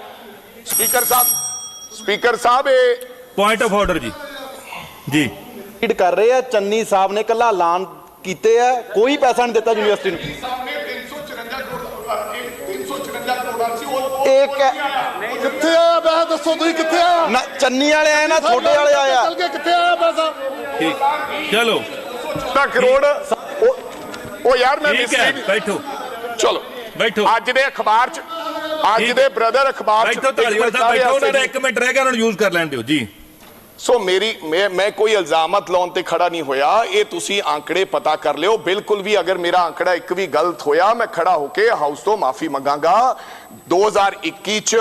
ਸਪੀਕਰ ਸਾਹਿਬ ਇਹ ਪੁਆਇੰਟ ਆਫ ਆਰਡਰ ਜੀ ਲੀਡ ਕਰ ਰਹੇ ਆ। ਚੰਨੀ ਸਾਹਿਬ ਨੇ ਕੱਲਾ ਐਲਾਨ ਕੀਤੇ ਆ, ਕੋਈ ਪੈਸਾ ਨਹੀਂ ਦਿੱਤਾ ਯੂਨੀਵਰਸਿਟੀ ਨੂੰ। ਕਿੱਥੇ ਆਇਆ ਪੈਸਾ ਦੱਸੋ, ਤੁਸੀਂ ਕਿੱਥੇ ਆਇਆ? ਨਾ ਚੰਨੀ ਵਾਲੇ ਆਏ ਨਾ, ਛੋਟੇ ਵਾਲੇ ਆਇਆ। ਚੱਲ ਕੇ ਕਿੱਥੇ ਆਇਆ ਪੈਸਾ? ਠੀਕ, ਚਲੋ ਕਰੋੜ ਉਹ ਯਾਰ ਮੈਂ ਠੀਕ ਹੈ, ਬੈਠੋ, ਚਲੋ ਬੈਠੋ। ਅੱਜ ਦੇ ਅਖਬਾਰ 'ਚ ਅੱਜ ਦੇ ਬ੍ਰਦਰ ਅਖਬਾਰ 'ਚ ਬੈਠੋ, ਧਾਲੀਵਾਲ ਸਾਹਿਬ ਬੈਠੋ, ਉਹਨਾਂ ਦਾ 1 ਮਿੰਟ ਰਹਿ ਗਿਆ, ਉਹਨਾਂ ਨੂੰ ਯੂਜ਼ ਕਰ ਲੈਣ ਦਿਓ ਜੀ। ਸੋ ਮੈਂ ਕੋਈ ਇਲਜ਼ਾਮਤ ਲਾਉਣ ਤੇ ਖੜਾ ਨਹੀਂ ਹੋਇਆ। ਇਹ ਤੁਸੀਂ ਆંકੜੇ ਪਤਾ ਕਰ ਲਿਓ। ਬਿਲਕੁਲ ਵੀ ਅਗਰ ਮੇਰਾ ਆંકੜਾ ਇੱਕ ਵੀ ਗਲਤ ਹੋਇਆ ਮੈਂ ਖੜਾ ਹੋ ਕੇ ਹਾਊਸ ਤੋਂ ਮਾਫੀ ਮੰਗਾਂਗਾ। 2021 ਚ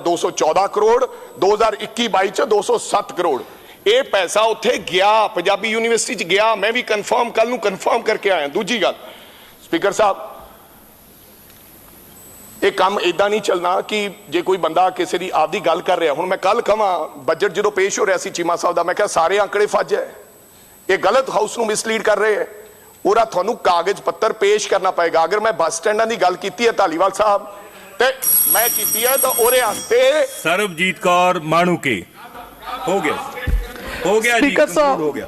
214 ਕਰੋੜ, 2021-22 ਚ 207 ਕਰੋੜ ਇਹ ਪੈਸਾ ਉੱਥੇ ਗਿਆ, ਪੰਜਾਬੀ ਯੂਨੀਵਰਸਿਟੀ ਚ ਗਿਆ। ਮੈਂ ਵੀ ਕੱਲ ਨੂੰ ਕਨਫਰਮ ਕਰਕੇ ਆਇਆ। ਦੂਜੀ ਗੱਲ ਸਪੀਕਰ ਸਾਹਿਬ, ਇਹ ਕੰਮ ਇਦਾਂ ਨਹੀਂ ਚੱਲਣਾ ਕਿ ਜੇ ਕੋਈ ਬੰਦਾ ਕਿਸੇ ਦੀ ਆਪਦੀ ਗੱਲ ਕਰ ਰਿਹਾ। ਹੁਣ ਮੈਂ ਕੱਲ ਕਹਾਂ ਬਜਟ ਜਦੋਂ ਪੇਸ਼ ਹੋ ਰਿਹਾ ਸੀ ਚੀਮਾ ਸਾਹਿਬ ਦਾ, ਮੈਂ ਕਿਹਾ ਸਾਰੇ ਆંકੜੇ ਫੱਜ ਹੈ, ਇਹ ਗਲਤ ਹਾਊਸ ਨੂੰ ਮਿਸਲੀਡ ਕਰ ਰਹੇ ਹੈ। ਉਹਦਾ ਤੁਹਾਨੂੰ ਕਾਗਜ਼ ਪੱਤਰ ਪੇਸ਼ ਕਰਨਾ ਪਏਗਾ। ਅਗਰ ਮੈਂ ਬੱਸ ਸਟੈਂਡਾਂ ਦੀ ਗੱਲ ਕੀਤੀ ਹੈ ਧਾਲੀਵਾਲ ਸਾਹਿਬ ਤੇ ਮੈਂ ਕੀਤੀ ਹੈ ਤਾਂ ਉਹਦੇ ਵਾਸਤੇ ਸਰਬਜੀਤ ਕੌਰ ਮਾਣੂਕੇ ਹੋ ਗਿਆ ਜੀ, ਸਪੀਕਰ ਸਾਹਿਬ ਹੋ ਗਿਆ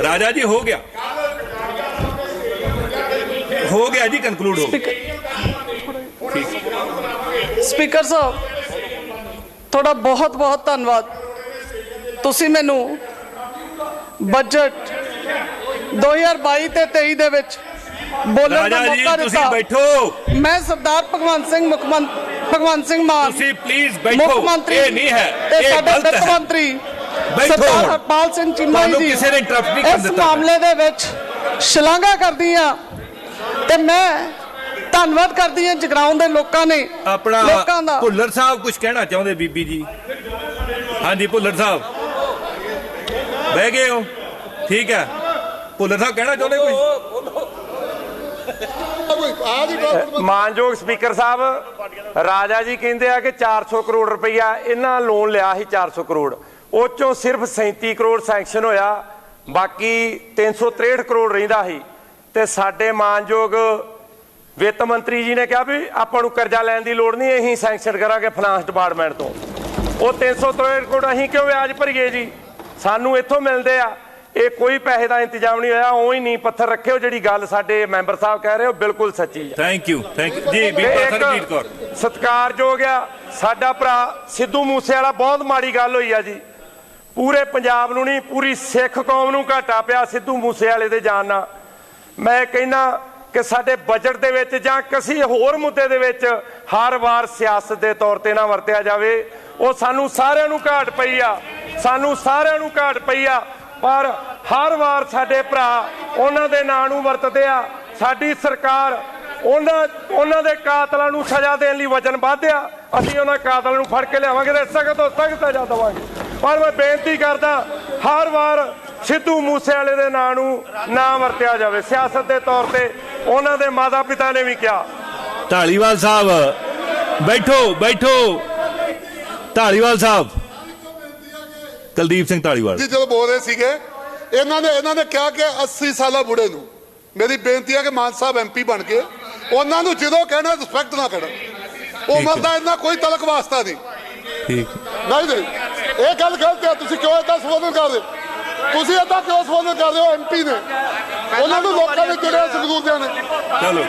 ਰਾਜਾ ਜੀ, ਹੋ ਗਿਆ ਜੀ, ਕੰਕਲੂਡ ਹੋ ਗਿਆ। ਸਪੀਕਰ ਸਾਹਿਬ ਤੁਹਾਡਾ ਬਹੁਤ ਬਹੁਤ ਧੰਨਵਾਦ। ਤੁਸੀਂ ਮੈਨੂੰ ਬਜਟ 2022 ਤੇ 23 ਦੇ ਵਿੱਚ ਬੋਲਣ ਦਾ ਮੌਕਾ ਦਿੱਤਾ। ਬੈਠੋ। ਮੈਂ ਸਰਦਾਰ ਭਗਵੰਤ ਸਿੰਘ ਮਾਨ ਤੁਸੀਂ ਪਲੀਜ਼ ਬੈਠੋ। ਮੁੱਖ ਮੰਤਰੀ ਇਹ ਨਹੀਂ ਹੈ, ਤੇ ਇਹ ਸਾਡੇ ਗਲਤ ਵਿੱਤ ਹੈ। ਮੰਤਰੀ ਬੈਠੋ। ਸਰਦਾਰ ਹਰਪਾਲ ਸਿੰਘ ਚੀਮਾ ਜੀ ਕਿਸੇ ਨੇ ਇੰਟਰਪਟ ਨਹੀਂ ਕਰਨ ਇਸ ਦਿੱਤਾ। ਮਾਮਲੇ ਦੇ ਵਿੱਚ ਸ਼ਲਾਘਾ ਕਰਦੀ ਹਾਂ ਤੇ ਮੈਂ ਧੰਨਵਾਦ ਕਰਦੀ ਹਾਂ ਜਗਰਾਉਂ ਦੇ ਲੋਕਾਂ ਨੇ, ਆਪਣਾ ਲੋਕਾਂ ਦਾ। ਭੁੱਲਰ ਸਾਹਿਬ ਕੁਝ ਕਹਿਣਾ ਚਾਹੁੰਦੇ ਬੀਬੀ ਜੀ? ਹਾਂਜੀ ਭੁੱਲਰ ਸਾਹਿਬ ਬਹਿ ਗਏ ਹੋ, ਠੀਕ ਹੈ। ਭੁੱਲਰ ਸਾਹਿਬ ਕਹਿਣਾ ਚਾਹੁੰਦੇ ਕੁਝ? ਮਾਨਯੋਗ ਸਪੀਕਰ ਸਾਹਿਬ, ਰਾਜਾ ਜੀ ਕਹਿੰਦੇ ਆ ਕਿ 400 ਕਰੋੜ ਰੁਪਈਆ ਇਹਨਾਂ ਲੋਨ ਲਿਆ ਸੀ। 400 ਕਰੋੜ ਉਹ ਚੋਂ ਸਿਰਫ 37 ਕਰੋੜ ਸੈਂਕਸ਼ਨ ਹੋਇਆ, ਬਾਕੀ 363 ਕਰੋੜ ਰਹਿੰਦਾ ਸੀ। ਤੇ ਸਾਡੇ ਮਾਨਯੋਗ ਵਿੱਤ ਮੰਤਰੀ ਜੀ ਨੇ ਕਿਹਾ ਵੀ ਆਪਾਂ ਨੂੰ ਕਰਜ਼ਾ ਲੈਣ ਦੀ ਲੋੜ ਨਹੀਂ, ਅਸੀਂ ਸੈਂਕਸ਼ਨ ਕਰਾਂਗੇ ਫਾਈਨਾਂਸ ਡਿਪਾਰਟਮੈਂਟ ਤੋਂ। ਉਹ 363 ਕਰੋੜ ਅਸੀਂ ਕਿਉਂ ਵਿਆਜ ਭਰੀਏ ਜੀ? ਸਾਨੂੰ ਇੱਥੋਂ ਮਿਲਦੇ ਆ। ਇਹ ਕੋਈ ਪੈਸੇ ਦਾ ਇੰਤਜ਼ਾਮ ਨਹੀਂ ਹੋਇਆ, ਉਹ ਹੀ ਨਹੀਂ ਪੱਥਰ ਰੱਖੇ। ਉਹ ਜਿਹੜੀ ਗੱਲ ਸਾਡੇ ਮੈਂਬਰ ਸਾਹਿਬ ਕਹਿ ਰਹੇ ਹੋ ਬਿਲਕੁਲ ਸੱਚੀ ਹੈ। ਥੈਂਕ ਯੂ ਜੀ। ਬੀਬਾ ਸਰਬਜੀਤ ਕੌਰ ਸਤਿਕਾਰਯੋਗ ਆ ਸਾਡਾ ਭਰਾ ਸਿੱਧੂ ਮੂਸੇਵਾਲਾ, ਬਹੁਤ ਮਾੜੀ ਗੱਲ ਹੋਈ ਆ ਜੀ। ਪੂਰੇ ਪੰਜਾਬ ਨੂੰ ਨਹੀਂ, ਪੂਰੀ ਸਿੱਖ ਕੌਮ ਨੂੰ ਘਾਟਾ ਪਿਆ ਸਿੱਧੂ ਮੂਸੇਵਾਲੇ ਦੇ ਜਾਣ ਨਾਲ। ਮੈਂ ਕਹਿੰਦਾ ਕਿ ਸਾਡੇ ਬਜਟ ਦੇ ਵਿੱਚ ਜਾਂ ਕਿਸੇ ਹੋਰ ਮੁੱਦੇ ਦੇ ਵਿੱਚ ਹਰ ਵਾਰ ਸਿਆਸਤ ਦੇ ਤੌਰ ਤੇ ਨਾ ਵਰਤਿਆ ਜਾਵੇ। ਉਹ ਸਾਨੂੰ ਸਾਰਿਆਂ ਨੂੰ ਘਾਟ ਪਈ ਆ, ਸਾਨੂੰ ਸਾਰਿਆਂ ਨੂੰ ਘਾਟ ਪਈ ਆ, ਪਰ ਹਰ ਵਾਰ ਸਾਡੇ ਭਰਾ ਉਹਨਾਂ ਦੇ ਨਾਂ ਨੂੰ ਵਰਤਦੇ ਆ। ਸਾਡੀ ਸਰਕਾਰ ਉਹਨਾਂ ਦੇ ਕਾਤਲਾਂ ਨੂੰ ਸਜ਼ਾ ਦੇਣ ਲਈ ਵਚਨਬੱਧ ਆ। ਅਸੀਂ ਉਹਨਾਂ ਕਾਤਲਾਂ ਨੂੰ ਫੜ ਕੇ ਲਿਆਵਾਂਗੇ ਤੇ ਸਖਤ ਤੋਂ ਸਖਤ ਸਜ਼ਾ ਦੇਵਾਂਗੇ। ਪਰ ਮੈਂ ਬੇਨਤੀ ਕਰਦਾ ਹਰ ਵਾਰ ਸਿੱਧੂ ਮੂਸੇਵਾਲੇ ਦੇ ਨਾਂ ਨੂੰ ਨਾ ਵਰਤਿਆ ਜਾਵੇ ਸਿਆਸਤ ਦੇ ਤੌਰ ਤੇ। ਉਹਨਾਂ ਦੇ ਮਾਤਾ ਪਿਤਾ ਨੇ ਵੀ ਕਿਹਾ। ਢਾਲੀਵਾਲ ਸਾਹਿਬ ਬੈਠੋ। ਢਾਲੀਵਾਲ ਸਾਹਿਬ, ਕੁਲਦੀਪ ਸਿੰਘ ਢਾਲੀਵਾਲ ਜੀ ਜਦੋਂ ਬੋਲ ਰਹੇ ਸੀਗੇ ਇਹਨਾਂ ਨੇ ਕਿਹਾ ਕਿ 80 ਸਾਲਾ ਬੁੜੇ ਨੂੰ, ਮੇਰੀ ਬੇਨਤੀ ਹੈ ਕਿ ਮਾਨ ਸਾਹਿਬ ਐਮਪੀ ਬਣ ਕੇ ਉਹਨਾਂ ਨੂੰ ਜਦੋਂ ਕਹਿਣਾ ਰਿਸਪੈਕਟ ਨਾ ਕਰਨ। ਉਮਰ ਦਾ ਇਹਨਾਂ ਕੋਈ ਤਲਕ ਵਾਸਤਾ ਨਹੀਂ। ਠੀਕ ਨਹੀਂ ਇਹ ਗੱਲ ਗਲਤ ਹੈ। ਤੁਸੀਂ ਕਿਉਂ ਏਦਾਂ ਸੰਬੋਧਨ ਕਰਦੇ? ਤੁਸੀਂ ਏਦਾਂ ਕਿਉਂ ਸੰਬੋਧਨ ਕਰਦੇ ਹੋ? ਐਮਪੀ ਨੇ, ਉਹਨਾਂ ਨੂੰ ਲੋਕਾਂ ਨੇ ਚੁਣਿਆ ਸੰਗਰੂਰ ਦੇ ਨੇ। ਚਲੋ।